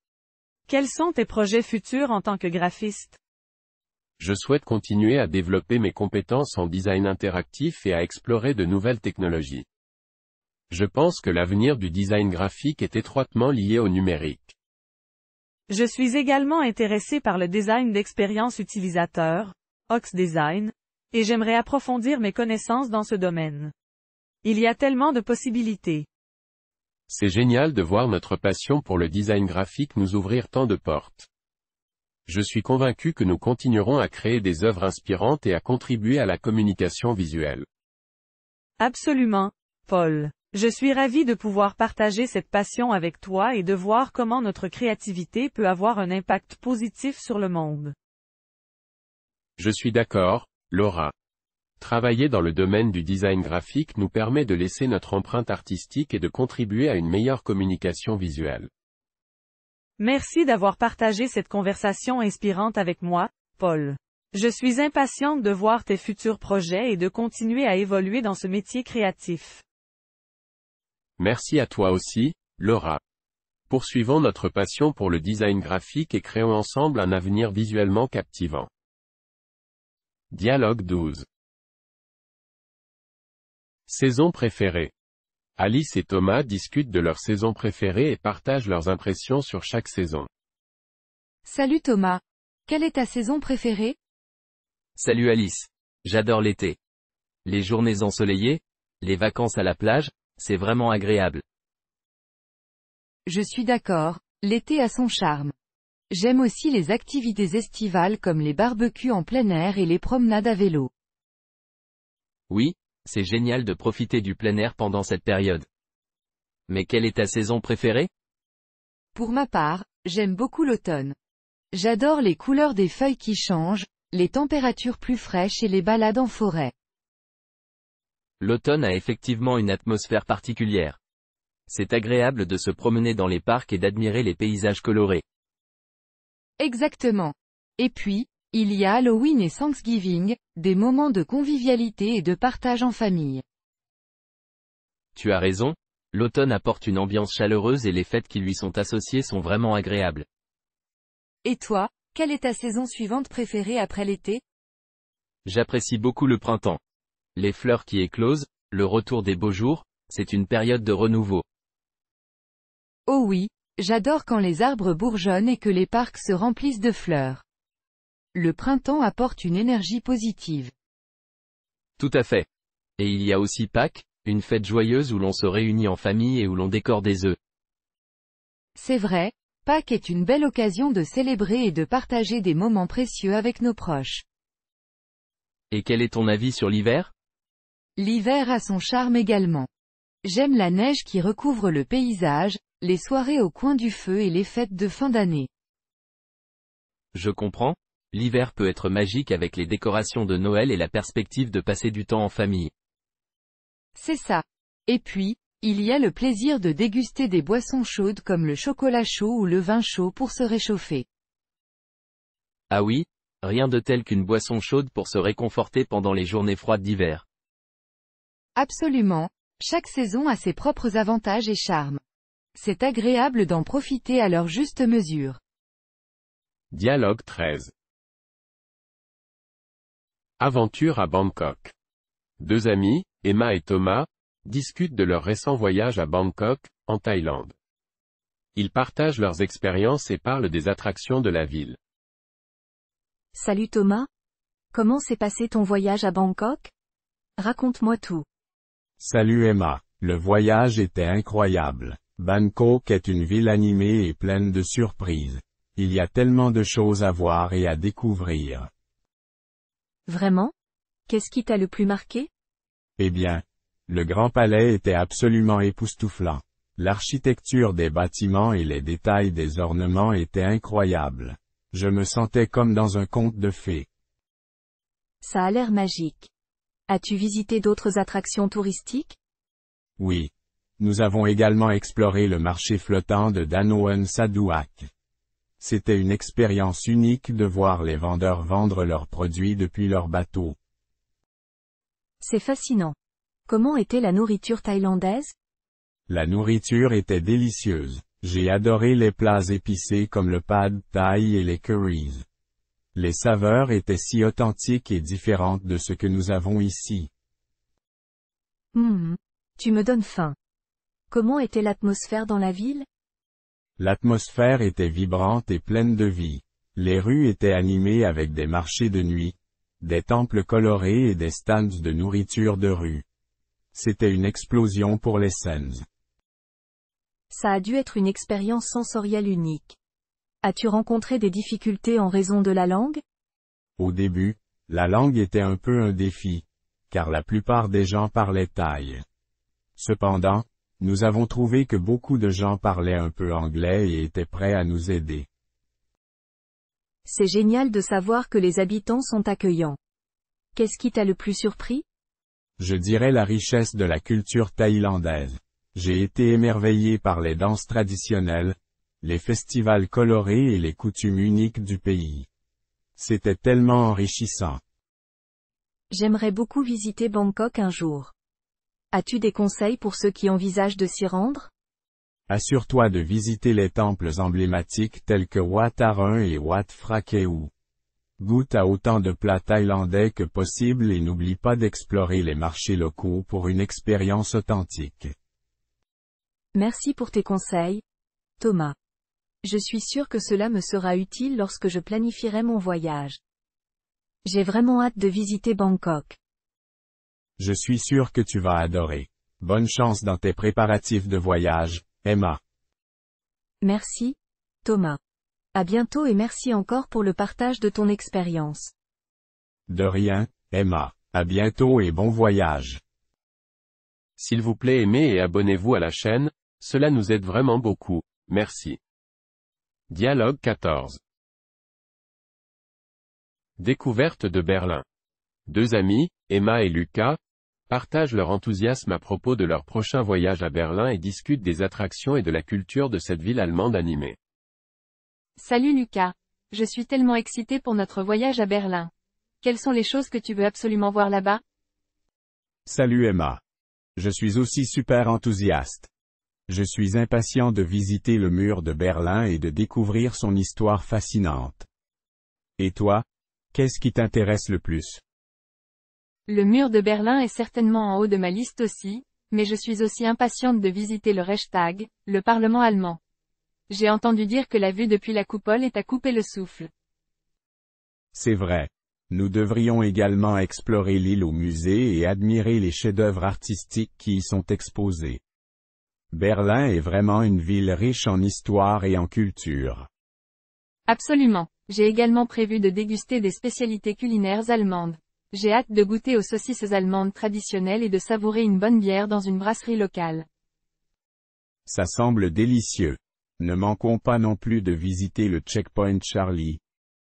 Quels sont tes projets futurs en tant que graphiste? Je souhaite continuer à développer mes compétences en design interactif et à explorer de nouvelles technologies. Je pense que l'avenir du design graphique est étroitement lié au numérique. Je suis également intéressé par le design d'expérience utilisateur, UX Design, et j'aimerais approfondir mes connaissances dans ce domaine. Il y a tellement de possibilités. C'est génial de voir notre passion pour le design graphique nous ouvrir tant de portes. Je suis convaincu que nous continuerons à créer des œuvres inspirantes et à contribuer à la communication visuelle. Absolument, Paul. Je suis ravi de pouvoir partager cette passion avec toi et de voir comment notre créativité peut avoir un impact positif sur le monde. Je suis d'accord, Laura. Travailler dans le domaine du design graphique nous permet de laisser notre empreinte artistique et de contribuer à une meilleure communication visuelle. Merci d'avoir partagé cette conversation inspirante avec moi, Paul. Je suis impatiente de voir tes futurs projets et de continuer à évoluer dans ce métier créatif. Merci à toi aussi, Laura. Poursuivons notre passion pour le design graphique et créons ensemble un avenir visuellement captivant. Dialogue 12. Saison préférée. Alice et Thomas discutent de leur saison préférée et partagent leurs impressions sur chaque saison. Salut Thomas. Quelle est ta saison préférée? Salut Alice. J'adore l'été. Les journées ensoleillées, les vacances à la plage, c'est vraiment agréable. Je suis d'accord, l'été a son charme. J'aime aussi les activités estivales comme les barbecues en plein air et les promenades à vélo. Oui, c'est génial de profiter du plein air pendant cette période. Mais quelle est ta saison préférée? Pour ma part, j'aime beaucoup l'automne. J'adore les couleurs des feuilles qui changent, les températures plus fraîches et les balades en forêt. L'automne a effectivement une atmosphère particulière. C'est agréable de se promener dans les parcs et d'admirer les paysages colorés. Exactement. Et puis, Il y a Halloween et Thanksgiving, des moments de convivialité et de partage en famille. Tu as raison, l'automne apporte une ambiance chaleureuse et les fêtes qui lui sont associées sont vraiment agréables. Et toi, quelle est ta saison suivante préférée après l'été? J'apprécie beaucoup le printemps. Les fleurs qui éclosent, le retour des beaux jours, c'est une période de renouveau. Oh oui, j'adore quand les arbres bourgeonnent et que les parcs se remplissent de fleurs. Le printemps apporte une énergie positive. Tout à fait. Et il y a aussi Pâques, une fête joyeuse où l'on se réunit en famille et où l'on décore des œufs. C'est vrai, Pâques est une belle occasion de célébrer et de partager des moments précieux avec nos proches. Et quel est ton avis sur l'hiver? L'hiver a son charme également. J'aime la neige qui recouvre le paysage, les soirées au coin du feu et les fêtes de fin d'année. Je comprends, l'hiver peut être magique avec les décorations de Noël et la perspective de passer du temps en famille. C'est ça. Et puis, il y a le plaisir de déguster des boissons chaudes comme le chocolat chaud ou le vin chaud pour se réchauffer. Ah oui, rien de tel qu'une boisson chaude pour se réconforter pendant les journées froides d'hiver. Absolument, chaque saison a ses propres avantages et charmes. C'est agréable d'en profiter à leur juste mesure. Dialogue 13. Aventure à Bangkok. Deux amis, Emma et Thomas, discutent de leur récent voyage à Bangkok, en Thaïlande. Ils partagent leurs expériences et parlent des attractions de la ville. Salut Thomas. Comment s'est passé ton voyage à Bangkok? Raconte-moi tout. Salut Emma, le voyage était incroyable. Bangkok est une ville animée et pleine de surprises. Il y a tellement de choses à voir et à découvrir. Vraiment? Qu'est-ce qui t'a le plus marqué? Eh bien, le Grand Palais était absolument époustouflant. L'architecture des bâtiments et les détails des ornements étaient incroyables. Je me sentais comme dans un conte de fées. Ça a l'air magique. As-tu visité d'autres attractions touristiques? Oui. Nous avons également exploré le marché flottant de Danoan Saduak. C'était une expérience unique de voir les vendeurs vendre leurs produits depuis leur bateau. C'est fascinant. Comment était la nourriture thaïlandaise? La nourriture était délicieuse. J'ai adoré les plats épicés comme le pad thai et les curries. Les saveurs étaient si authentiques et différentes de ce que nous avons ici. Tu me donnes faim. Comment était l'atmosphère dans la ville? L'atmosphère était vibrante et pleine de vie. Les rues étaient animées avec des marchés de nuit, des temples colorés et des stands de nourriture de rue. C'était une explosion pour les sens. Ça a dû être une expérience sensorielle unique. As-tu rencontré des difficultés en raison de la langue? Au début, la langue était un peu un défi, car la plupart des gens parlaient thaï. Cependant, nous avons trouvé que beaucoup de gens parlaient un peu anglais et étaient prêts à nous aider. C'est génial de savoir que les habitants sont accueillants. Qu'est-ce qui t'a le plus surpris? Je dirais la richesse de la culture thaïlandaise. J'ai été émerveillé par les danses traditionnelles, les festivals colorés et les coutumes uniques du pays. C'était tellement enrichissant. J'aimerais beaucoup visiter Bangkok un jour. As-tu des conseils pour ceux qui envisagent de s'y rendre? Assure-toi de visiter les temples emblématiques tels que Wat Arun et Wat Phra Kaew. Goûte à autant de plats thaïlandais que possible et n'oublie pas d'explorer les marchés locaux pour une expérience authentique. Merci pour tes conseils, Thomas. Je suis sûr que cela me sera utile lorsque je planifierai mon voyage. J'ai vraiment hâte de visiter Bangkok. Je suis sûr que tu vas adorer. Bonne chance dans tes préparatifs de voyage, Emma. Merci, Thomas. À bientôt et merci encore pour le partage de ton expérience. De rien, Emma. À bientôt et bon voyage. S'il vous plaît aimez et abonnez-vous à la chaîne, cela nous aide vraiment beaucoup, merci. Dialogue 14. Découverte de Berlin. Deux amis, Emma et Lucas, partagent leur enthousiasme à propos de leur prochain voyage à Berlin et discutent des attractions et de la culture de cette ville allemande animée. Salut Lucas. Je suis tellement excitée pour notre voyage à Berlin. Quelles sont les choses que tu veux absolument voir là-bas? Salut Emma. Je suis aussi super enthousiaste. Je suis impatient de visiter le mur de Berlin et de découvrir son histoire fascinante. Et toi? Qu'est-ce qui t'intéresse le plus? Le mur de Berlin est certainement en haut de ma liste aussi, mais je suis aussi impatiente de visiter le Reichstag, le Parlement allemand. J'ai entendu dire que la vue depuis la coupole est à couper le souffle. C'est vrai. Nous devrions également explorer l'île au musée et admirer les chefs-d'œuvre artistiques qui y sont exposés. Berlin est vraiment une ville riche en histoire et en culture. Absolument. J'ai également prévu de déguster des spécialités culinaires allemandes. J'ai hâte de goûter aux saucisses allemandes traditionnelles et de savourer une bonne bière dans une brasserie locale. Ça semble délicieux. Ne manquons pas non plus de visiter le Checkpoint Charlie,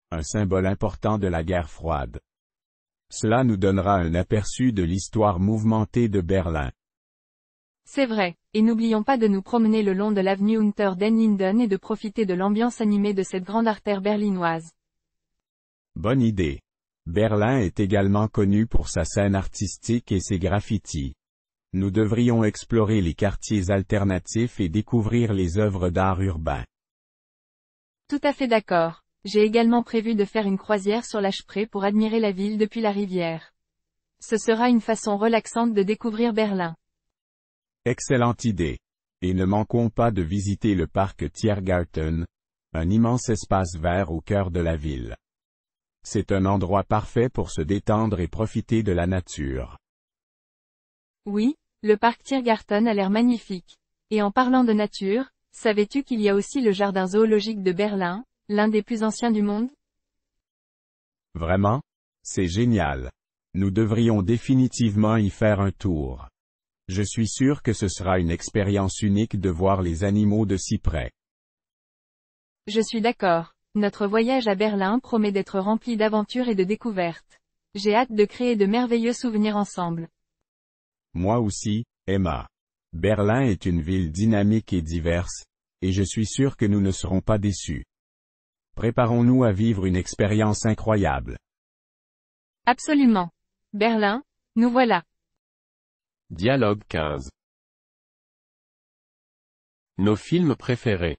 un symbole important de la guerre froide. Cela nous donnera un aperçu de l'histoire mouvementée de Berlin. C'est vrai, et n'oublions pas de nous promener le long de l'avenue Unter den Linden et de profiter de l'ambiance animée de cette grande artère berlinoise. Bonne idée. Berlin est également connu pour sa scène artistique et ses graffitis. Nous devrions explorer les quartiers alternatifs et découvrir les œuvres d'art urbain. Tout à fait d'accord. J'ai également prévu de faire une croisière sur la Spree pour admirer la ville depuis la rivière. Ce sera une façon relaxante de découvrir Berlin. Excellente idée. Et ne manquons pas de visiter le parc Tiergarten, un immense espace vert au cœur de la ville. C'est un endroit parfait pour se détendre et profiter de la nature. Oui, le parc Tiergarten a l'air magnifique. Et en parlant de nature, savais-tu qu'il y a aussi le jardin zoologique de Berlin, l'un des plus anciens du monde? Vraiment? C'est génial. Nous devrions définitivement y faire un tour. Je suis sûr que ce sera une expérience unique de voir les animaux de si près. Je suis d'accord. Notre voyage à Berlin promet d'être rempli d'aventures et de découvertes. J'ai hâte de créer de merveilleux souvenirs ensemble. Moi aussi, Emma. Berlin est une ville dynamique et diverse, et je suis sûr que nous ne serons pas déçus. Préparons-nous à vivre une expérience incroyable. Absolument. Berlin, nous voilà. Dialogue 15. Nos films préférés.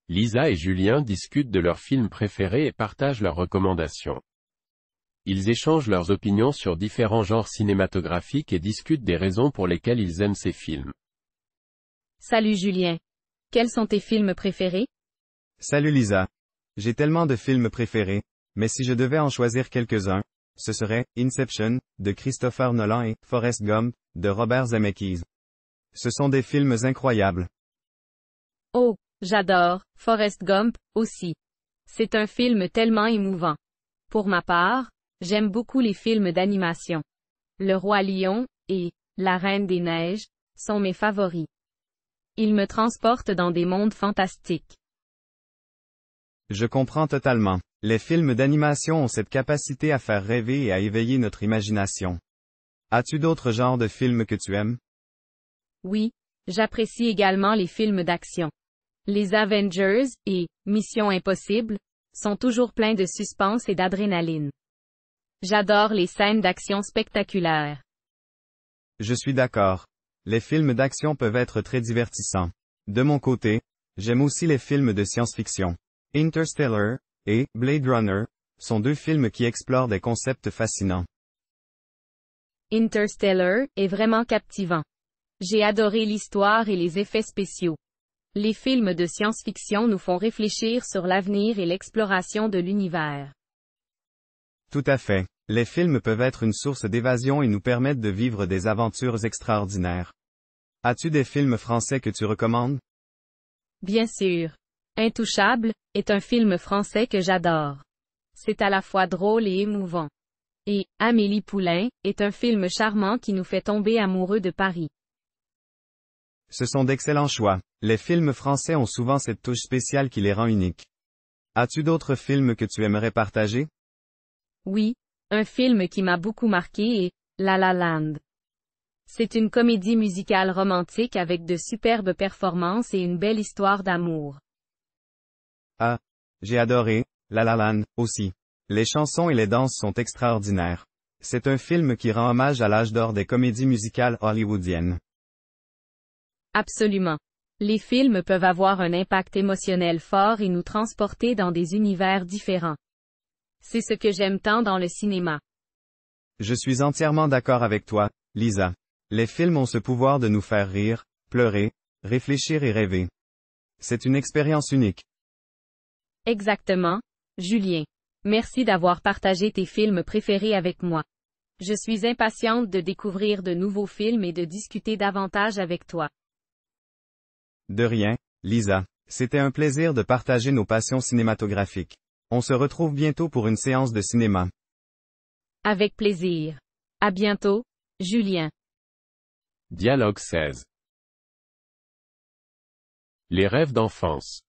Lisa et Julien discutent de leurs films préférés et partagent leurs recommandations. Ils échangent leurs opinions sur différents genres cinématographiques et discutent des raisons pour lesquelles ils aiment ces films. Salut Julien. Quels sont tes films préférés? Salut Lisa. J'ai tellement de films préférés, mais si je devais en choisir quelques-uns, ce serait Inception, de Christopher Nolan et Forrest Gump, de Robert Zemeckis. Ce sont des films incroyables. Oh, j'adore, Forrest Gump, aussi. C'est un film tellement émouvant. Pour ma part, j'aime beaucoup les films d'animation. Le Roi Lion et La Reine des Neiges sont mes favoris. Ils me transportent dans des mondes fantastiques. Je comprends totalement. Les films d'animation ont cette capacité à faire rêver et à éveiller notre imagination. As-tu d'autres genres de films que tu aimes? Oui, j'apprécie également les films d'action. Les Avengers et Mission Impossible sont toujours pleins de suspense et d'adrénaline. J'adore les scènes d'action spectaculaires. Je suis d'accord. Les films d'action peuvent être très divertissants. De mon côté, j'aime aussi les films de science-fiction. Interstellar et Blade Runner sont deux films qui explorent des concepts fascinants. Interstellar est vraiment captivant. J'ai adoré l'histoire et les effets spéciaux. Les films de science-fiction nous font réfléchir sur l'avenir et l'exploration de l'univers. Tout à fait. Les films peuvent être une source d'évasion et nous permettent de vivre des aventures extraordinaires. As-tu des films français que tu recommandes? Bien sûr. Intouchable est un film français que j'adore. C'est à la fois drôle et émouvant. Et Amélie Poulain est un film charmant qui nous fait tomber amoureux de Paris. Ce sont d'excellents choix. Les films français ont souvent cette touche spéciale qui les rend uniques. As-tu d'autres films que tu aimerais partager? Oui, un film qui m'a beaucoup marqué est La La Land. C'est une comédie musicale romantique avec de superbes performances et une belle histoire d'amour. Ah, j'ai adoré La La Land, aussi. Les chansons et les danses sont extraordinaires. C'est un film qui rend hommage à l'âge d'or des comédies musicales hollywoodiennes. Absolument. Les films peuvent avoir un impact émotionnel fort et nous transporter dans des univers différents. C'est ce que j'aime tant dans le cinéma. Je suis entièrement d'accord avec toi, Lisa. Les films ont ce pouvoir de nous faire rire, pleurer, réfléchir et rêver. C'est une expérience unique. Exactement, Julien. Merci d'avoir partagé tes films préférés avec moi. Je suis impatiente de découvrir de nouveaux films et de discuter davantage avec toi. De rien, Lisa. C'était un plaisir de partager nos passions cinématographiques. On se retrouve bientôt pour une séance de cinéma. Avec plaisir. À bientôt, Julien. Dialogue 16. Les rêves d'enfance.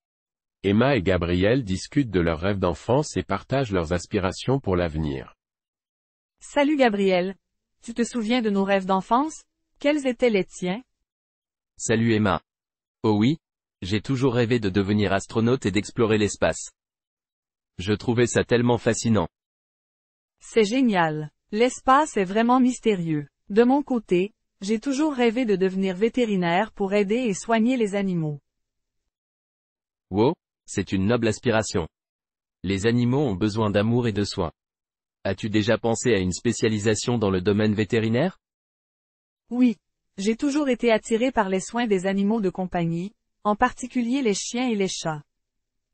Emma et Gabriel discutent de leurs rêves d'enfance et partagent leurs aspirations pour l'avenir. Salut Gabriel. Tu te souviens de nos rêves d'enfance? Quels étaient les tiens? Salut Emma. Oh oui, j'ai toujours rêvé de devenir astronaute et d'explorer l'espace. Je trouvais ça tellement fascinant. C'est génial. L'espace est vraiment mystérieux. De mon côté, j'ai toujours rêvé de devenir vétérinaire pour aider et soigner les animaux. Wow, c'est une noble aspiration. Les animaux ont besoin d'amour et de soins. As-tu déjà pensé à une spécialisation dans le domaine vétérinaire? Oui. J'ai toujours été attiré par les soins des animaux de compagnie, en particulier les chiens et les chats.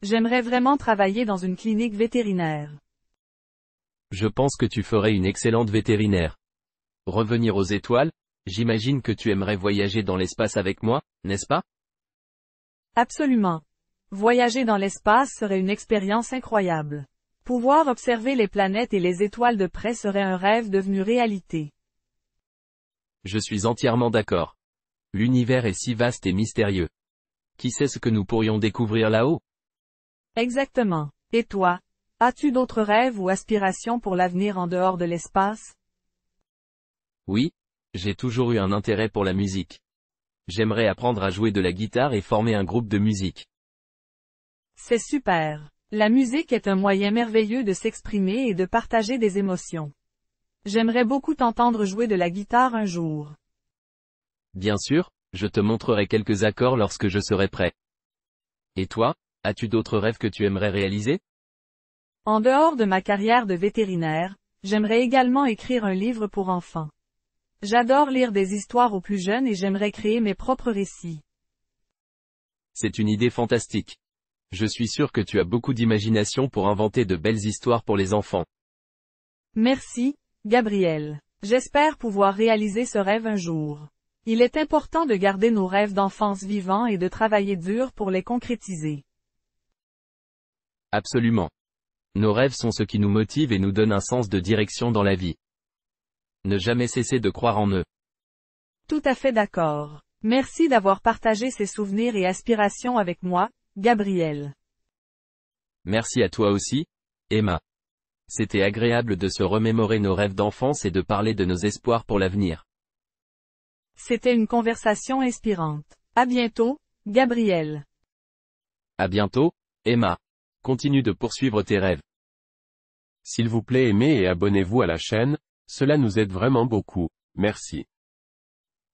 J'aimerais vraiment travailler dans une clinique vétérinaire. Je pense que tu ferais une excellente vétérinaire. Revenir aux étoiles, j'imagine que tu aimerais voyager dans l'espace avec moi, n'est-ce pas? Absolument. Voyager dans l'espace serait une expérience incroyable. Pouvoir observer les planètes et les étoiles de près serait un rêve devenu réalité. Je suis entièrement d'accord. L'univers est si vaste et mystérieux. Qui sait ce que nous pourrions découvrir là-haut? Exactement. Et toi? As-tu d'autres rêves ou aspirations pour l'avenir en dehors de l'espace? Oui, j'ai toujours eu un intérêt pour la musique. J'aimerais apprendre à jouer de la guitare et former un groupe de musique. C'est super. La musique est un moyen merveilleux de s'exprimer et de partager des émotions. J'aimerais beaucoup t'entendre jouer de la guitare un jour. Bien sûr, je te montrerai quelques accords lorsque je serai prêt. Et toi, as-tu d'autres rêves que tu aimerais réaliser? En dehors de ma carrière de vétérinaire, j'aimerais également écrire un livre pour enfants. J'adore lire des histoires aux plus jeunes et j'aimerais créer mes propres récits. C'est une idée fantastique. Je suis sûr que tu as beaucoup d'imagination pour inventer de belles histoires pour les enfants. Merci, Gabriel. J'espère pouvoir réaliser ce rêve un jour. Il est important de garder nos rêves d'enfance vivants et de travailler dur pour les concrétiser. Absolument. Nos rêves sont ce qui nous motive et nous donnent un sens de direction dans la vie. Ne jamais cesser de croire en eux. Tout à fait d'accord. Merci d'avoir partagé ces souvenirs et aspirations avec moi, Gabriel. Merci à toi aussi, Emma. C'était agréable de se remémorer nos rêves d'enfance et de parler de nos espoirs pour l'avenir. C'était une conversation inspirante. À bientôt, Gabriel. À bientôt, Emma. Continue de poursuivre tes rêves. S'il vous plaît aimez et abonnez-vous à la chaîne, cela nous aide vraiment beaucoup, merci.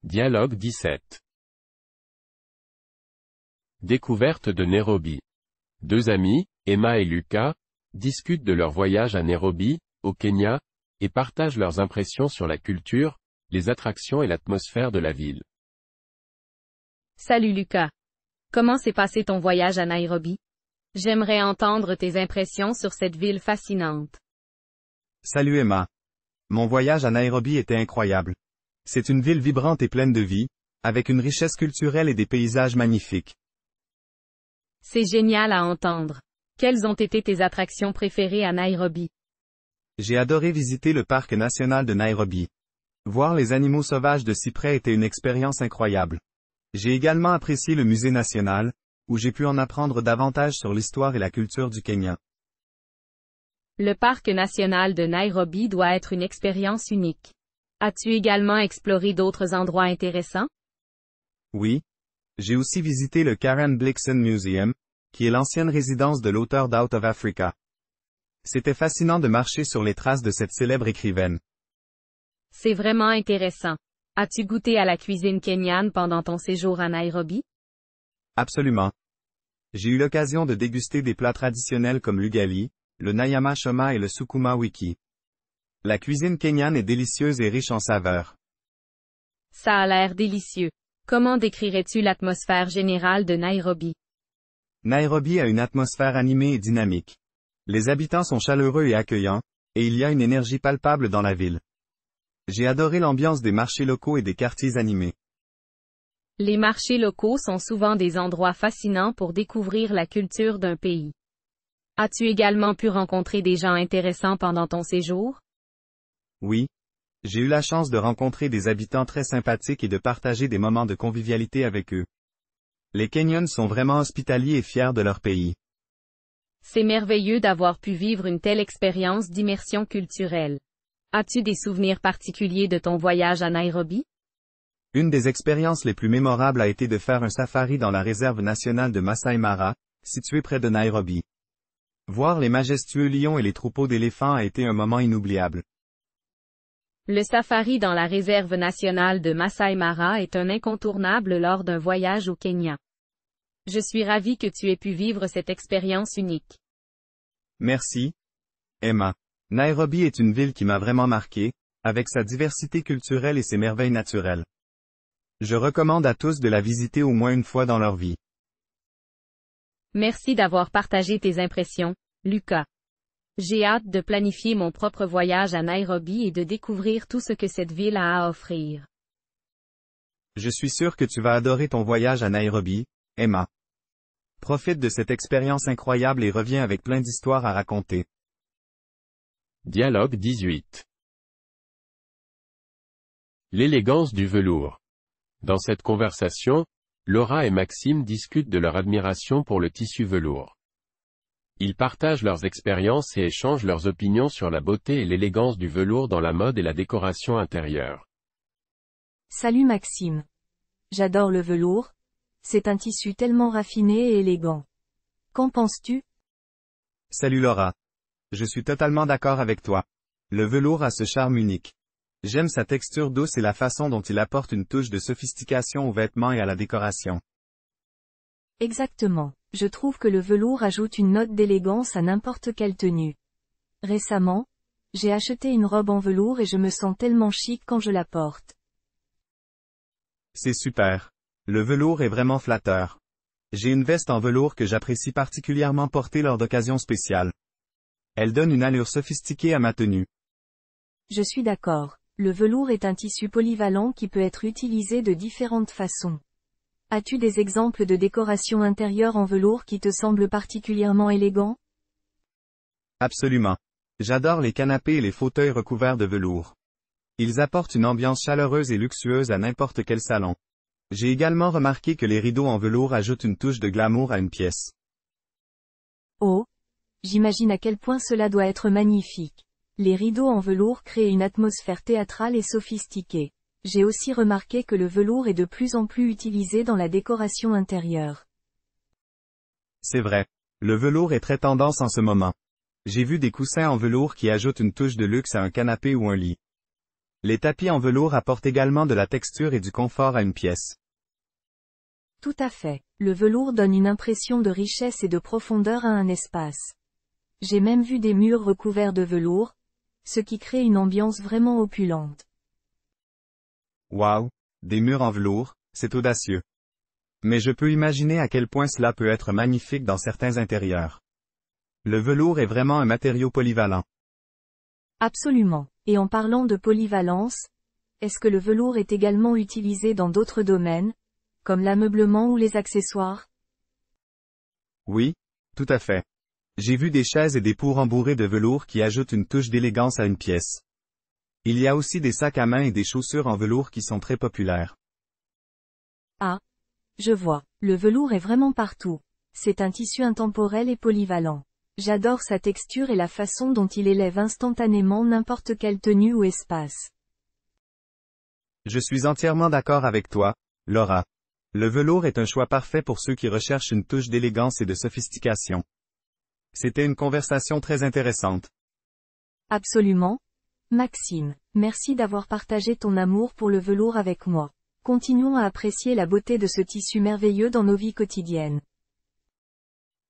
Dialogue 17. Découverte de Nairobi. Deux amis, Emma et Lucas, discutent de leur voyage à Nairobi, au Kenya, et partagent leurs impressions sur la culture, les attractions et l'atmosphère de la ville. Salut Lucas. Comment s'est passé ton voyage à Nairobi? J'aimerais entendre tes impressions sur cette ville fascinante. Salut Emma. Mon voyage à Nairobi était incroyable. C'est une ville vibrante et pleine de vie, avec une richesse culturelle et des paysages magnifiques. C'est génial à entendre. Quelles ont été tes attractions préférées à Nairobi? J'ai adoré visiter le parc national de Nairobi. Voir les animaux sauvages de si près était une expérience incroyable. J'ai également apprécié le musée national, où j'ai pu en apprendre davantage sur l'histoire et la culture du Kenya. Le parc national de Nairobi doit être une expérience unique. As-tu également exploré d'autres endroits intéressants? Oui. J'ai aussi visité le Karen Blixen Museum, qui est l'ancienne résidence de l'auteur d'Out of Africa. C'était fascinant de marcher sur les traces de cette célèbre écrivaine. C'est vraiment intéressant. As-tu goûté à la cuisine kenyane pendant ton séjour à Nairobi? Absolument. J'ai eu l'occasion de déguster des plats traditionnels comme l'ugali, le nyama choma et le sukuma wiki. La cuisine kenyane est délicieuse et riche en saveurs. Ça a l'air délicieux. Comment décrirais-tu l'atmosphère générale de Nairobi? Nairobi a une atmosphère animée et dynamique. Les habitants sont chaleureux et accueillants, et il y a une énergie palpable dans la ville. J'ai adoré l'ambiance des marchés locaux et des quartiers animés. Les marchés locaux sont souvent des endroits fascinants pour découvrir la culture d'un pays. As-tu également pu rencontrer des gens intéressants pendant ton séjour? Oui. J'ai eu la chance de rencontrer des habitants très sympathiques et de partager des moments de convivialité avec eux. Les Kenyans sont vraiment hospitaliers et fiers de leur pays. C'est merveilleux d'avoir pu vivre une telle expérience d'immersion culturelle. As-tu des souvenirs particuliers de ton voyage à Nairobi? Une des expériences les plus mémorables a été de faire un safari dans la réserve nationale de Masai Mara, située près de Nairobi. Voir les majestueux lions et les troupeaux d'éléphants a été un moment inoubliable. Le safari dans la réserve nationale de Masai Mara est un incontournable lors d'un voyage au Kenya. Je suis ravi que tu aies pu vivre cette expérience unique. Merci, Emma. Nairobi est une ville qui m'a vraiment marqué, avec sa diversité culturelle et ses merveilles naturelles. Je recommande à tous de la visiter au moins une fois dans leur vie. Merci d'avoir partagé tes impressions, Lucas. J'ai hâte de planifier mon propre voyage à Nairobi et de découvrir tout ce que cette ville a à offrir. Je suis sûr que tu vas adorer ton voyage à Nairobi, Emma. Profite de cette expérience incroyable et reviens avec plein d'histoires à raconter. Dialogue 18. L'élégance du velours. Dans cette conversation, Laura et Maxime discutent de leur admiration pour le tissu velours. Ils partagent leurs expériences et échangent leurs opinions sur la beauté et l'élégance du velours dans la mode et la décoration intérieure. Salut Maxime. J'adore le velours. C'est un tissu tellement raffiné et élégant. Qu'en penses-tu? Salut Laura. Je suis totalement d'accord avec toi. Le velours a ce charme unique. J'aime sa texture douce et la façon dont il apporte une touche de sophistication aux vêtements et à la décoration. Exactement. Je trouve que le velours ajoute une note d'élégance à n'importe quelle tenue. Récemment, j'ai acheté une robe en velours et je me sens tellement chic quand je la porte. C'est super. Le velours est vraiment flatteur. J'ai une veste en velours que j'apprécie particulièrement porter lors d'occasions spéciales. Elle donne une allure sophistiquée à ma tenue. Je suis d'accord. Le velours est un tissu polyvalent qui peut être utilisé de différentes façons. As-tu des exemples de décoration intérieure en velours qui te semblent particulièrement élégants? Absolument. J'adore les canapés et les fauteuils recouverts de velours. Ils apportent une ambiance chaleureuse et luxueuse à n'importe quel salon. J'ai également remarqué que les rideaux en velours ajoutent une touche de glamour à une pièce. Oh! J'imagine à quel point cela doit être magnifique. Les rideaux en velours créent une atmosphère théâtrale et sophistiquée. J'ai aussi remarqué que le velours est de plus en plus utilisé dans la décoration intérieure. C'est vrai. Le velours est très tendance en ce moment. J'ai vu des coussins en velours qui ajoutent une touche de luxe à un canapé ou un lit. Les tapis en velours apportent également de la texture et du confort à une pièce. Tout à fait. Le velours donne une impression de richesse et de profondeur à un espace. J'ai même vu des murs recouverts de velours, ce qui crée une ambiance vraiment opulente. Waouh! Des murs en velours, c'est audacieux. Mais je peux imaginer à quel point cela peut être magnifique dans certains intérieurs. Le velours est vraiment un matériau polyvalent. Absolument. Et en parlant de polyvalence, est-ce que le velours est également utilisé dans d'autres domaines, comme l'ameublement ou les accessoires? Oui, tout à fait. J'ai vu des chaises et des pots rembourrés de velours qui ajoutent une touche d'élégance à une pièce. Il y a aussi des sacs à main et des chaussures en velours qui sont très populaires. Ah, je vois. Le velours est vraiment partout. C'est un tissu intemporel et polyvalent. J'adore sa texture et la façon dont il élève instantanément n'importe quelle tenue ou espace. Je suis entièrement d'accord avec toi, Laura. Le velours est un choix parfait pour ceux qui recherchent une touche d'élégance et de sophistication. C'était une conversation très intéressante. Absolument. Maxime, merci d'avoir partagé ton amour pour le velours avec moi. Continuons à apprécier la beauté de ce tissu merveilleux dans nos vies quotidiennes.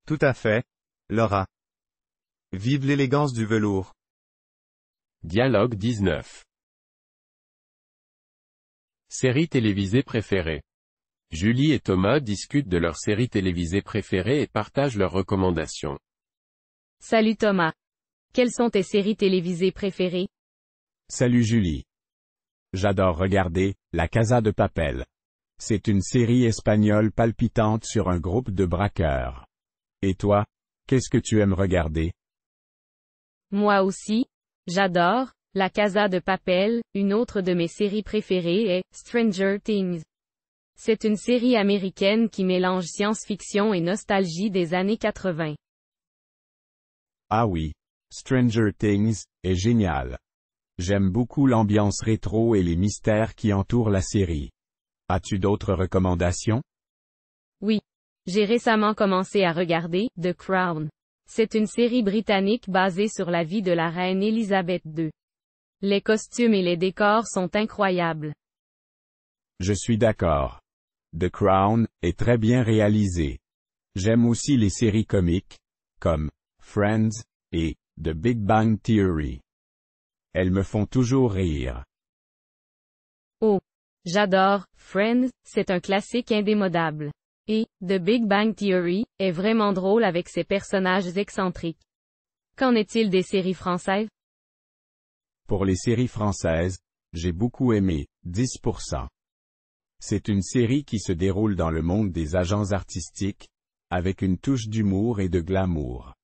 Tout à fait, Laura. Vive l'élégance du velours. Dialogue 19. Série télévisée préférée. Julie et Thomas discutent de leur série télévisée préférée et partagent leurs recommandations. Salut Thomas. Quelles sont tes séries télévisées préférées? Salut Julie. J'adore regarder La Casa de Papel. C'est une série espagnole palpitante sur un groupe de braqueurs. Et toi, qu'est-ce que tu aimes regarder? Moi aussi. J'adore La Casa de Papel. Une autre de mes séries préférées est Stranger Things. C'est une série américaine qui mélange science-fiction et nostalgie des années 80. Ah oui, Stranger Things est génial. J'aime beaucoup l'ambiance rétro et les mystères qui entourent la série. As-tu d'autres recommandations? Oui. J'ai récemment commencé à regarder The Crown. C'est une série britannique basée sur la vie de la reine Elisabeth II. Les costumes et les décors sont incroyables. Je suis d'accord. The Crown est très bien réalisé. J'aime aussi les séries comiques, comme Friends et The Big Bang Theory. Elles me font toujours rire. Oh, j'adore Friends, c'est un classique indémodable. Et The Big Bang Theory est vraiment drôle avec ses personnages excentriques. Qu'en est-il des séries françaises? Pour les séries françaises, j'ai beaucoup aimé 10%. C'est une série qui se déroule dans le monde des agents artistiques, avec une touche d'humour et de glamour.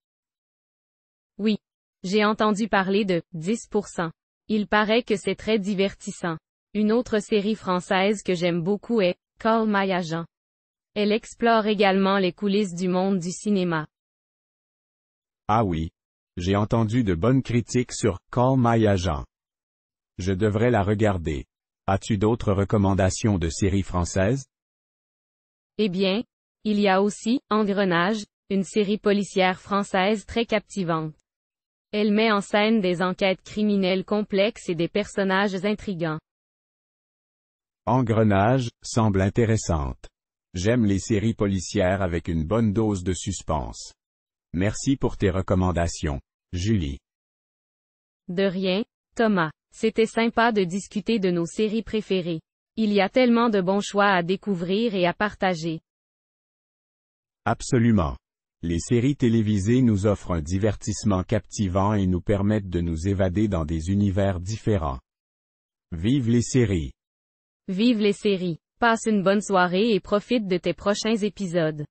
Oui. J'ai entendu parler de 10%. Il paraît que c'est très divertissant. Une autre série française que j'aime beaucoup est Call My Agent. Elle explore également les coulisses du monde du cinéma. Ah oui. J'ai entendu de bonnes critiques sur Call My Agent. Je devrais la regarder. As-tu d'autres recommandations de séries françaises? Eh bien, il y a aussi Engrenage, une série policière française très captivante. Elle met en scène des enquêtes criminelles complexes et des personnages intrigants. Engrenage semble intéressante. J'aime les séries policières avec une bonne dose de suspense. Merci pour tes recommandations, Julie. De rien, Thomas. C'était sympa de discuter de nos séries préférées. Il y a tellement de bons choix à découvrir et à partager. Absolument. Les séries télévisées nous offrent un divertissement captivant et nous permettent de nous évader dans des univers différents. Vive les séries! Vive les séries! Passe une bonne soirée et profite de tes prochains épisodes.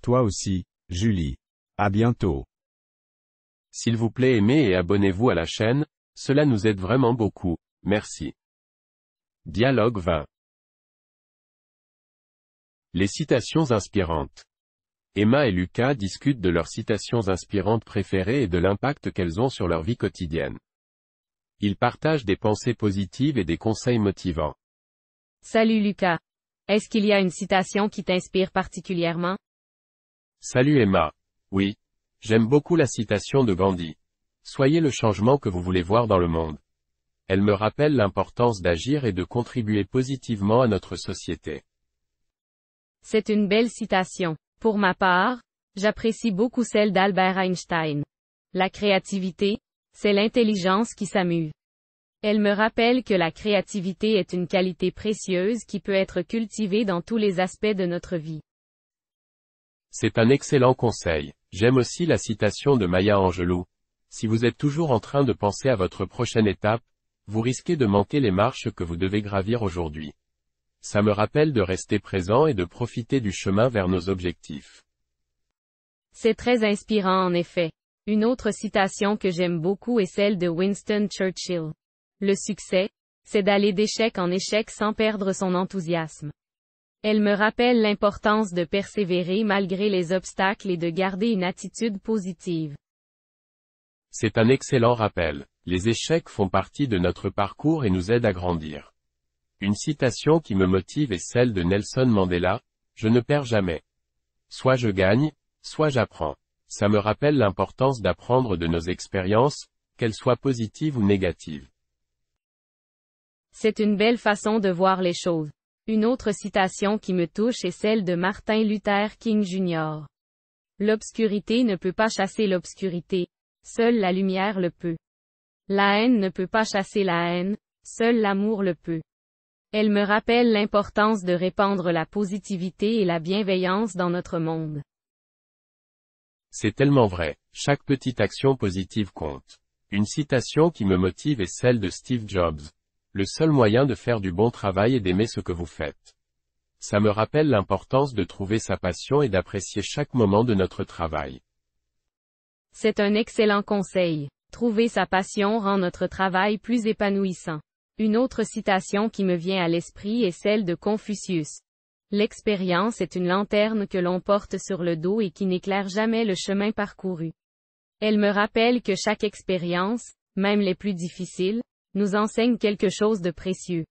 Toi aussi, Julie. À bientôt. S'il vous plaît, aimez et abonnez-vous à la chaîne, cela nous aide vraiment beaucoup, merci. Dialogue 20. Les citations inspirantes. Emma et Lucas discutent de leurs citations inspirantes préférées et de l'impact qu'elles ont sur leur vie quotidienne. Ils partagent des pensées positives et des conseils motivants. Salut Lucas. Est-ce qu'il y a une citation qui t'inspire particulièrement? Salut Emma. Oui. J'aime beaucoup la citation de Gandhi. Soyez le changement que vous voulez voir dans le monde. Elle me rappelle l'importance d'agir et de contribuer positivement à notre société. C'est une belle citation. Pour ma part, j'apprécie beaucoup celle d'Albert Einstein. La créativité, c'est l'intelligence qui s'amuse. Elle me rappelle que la créativité est une qualité précieuse qui peut être cultivée dans tous les aspects de notre vie. C'est un excellent conseil. J'aime aussi la citation de Maya Angelou. Si vous êtes toujours en train de penser à votre prochaine étape, vous risquez de manquer les marches que vous devez gravir aujourd'hui. Ça me rappelle de rester présent et de profiter du chemin vers nos objectifs. C'est très inspirant en effet. Une autre citation que j'aime beaucoup est celle de Winston Churchill. Le succès, c'est d'aller d'échec en échec sans perdre son enthousiasme. Elle me rappelle l'importance de persévérer malgré les obstacles et de garder une attitude positive. C'est un excellent rappel. Les échecs font partie de notre parcours et nous aident à grandir. Une citation qui me motive est celle de Nelson Mandela, « Je ne perds jamais. Soit je gagne, soit j'apprends. Ça me rappelle l'importance d'apprendre de nos expériences, qu'elles soient positives ou négatives. C'est une belle façon de voir les choses. Une autre citation qui me touche est celle de Martin Luther King Jr. L'obscurité ne peut pas chasser l'obscurité. Seule la lumière le peut. La haine ne peut pas chasser la haine. Seul l'amour le peut. Elle me rappelle l'importance de répandre la positivité et la bienveillance dans notre monde. C'est tellement vrai, chaque petite action positive compte. Une citation qui me motive est celle de Steve Jobs. Le seul moyen de faire du bon travail est d'aimer ce que vous faites. Ça me rappelle l'importance de trouver sa passion et d'apprécier chaque moment de notre travail. C'est un excellent conseil. Trouver sa passion rend notre travail plus épanouissant. Une autre citation qui me vient à l'esprit est celle de Confucius. L'expérience est une lanterne que l'on porte sur le dos et qui n'éclaire jamais le chemin parcouru. Elle me rappelle que chaque expérience, même les plus difficiles, nous enseigne quelque chose de précieux.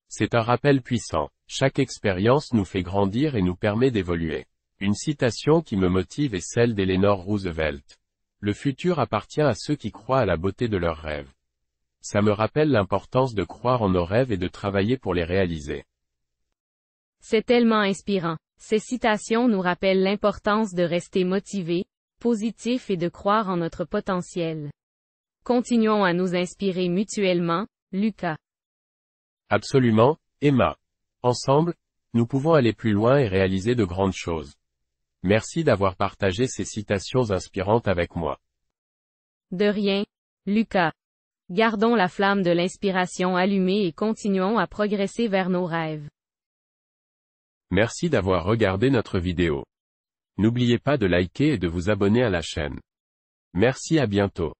C'est un rappel puissant. Chaque expérience nous fait grandir et nous permet d'évoluer. Une citation qui me motive est celle d'Eleanor Roosevelt. Le futur appartient à ceux qui croient à la beauté de leurs rêves. Ça me rappelle l'importance de croire en nos rêves et de travailler pour les réaliser. C'est tellement inspirant. Ces citations nous rappellent l'importance de rester motivé, positif et de croire en notre potentiel. Continuons à nous inspirer mutuellement, Lucas. Absolument, Emma. Ensemble, nous pouvons aller plus loin et réaliser de grandes choses. Merci d'avoir partagé ces citations inspirantes avec moi. De rien, Lucas. Gardons la flamme de l'inspiration allumée et continuons à progresser vers nos rêves. Merci d'avoir regardé notre vidéo. N'oubliez pas de liker et de vous abonner à la chaîne. Merci, à bientôt.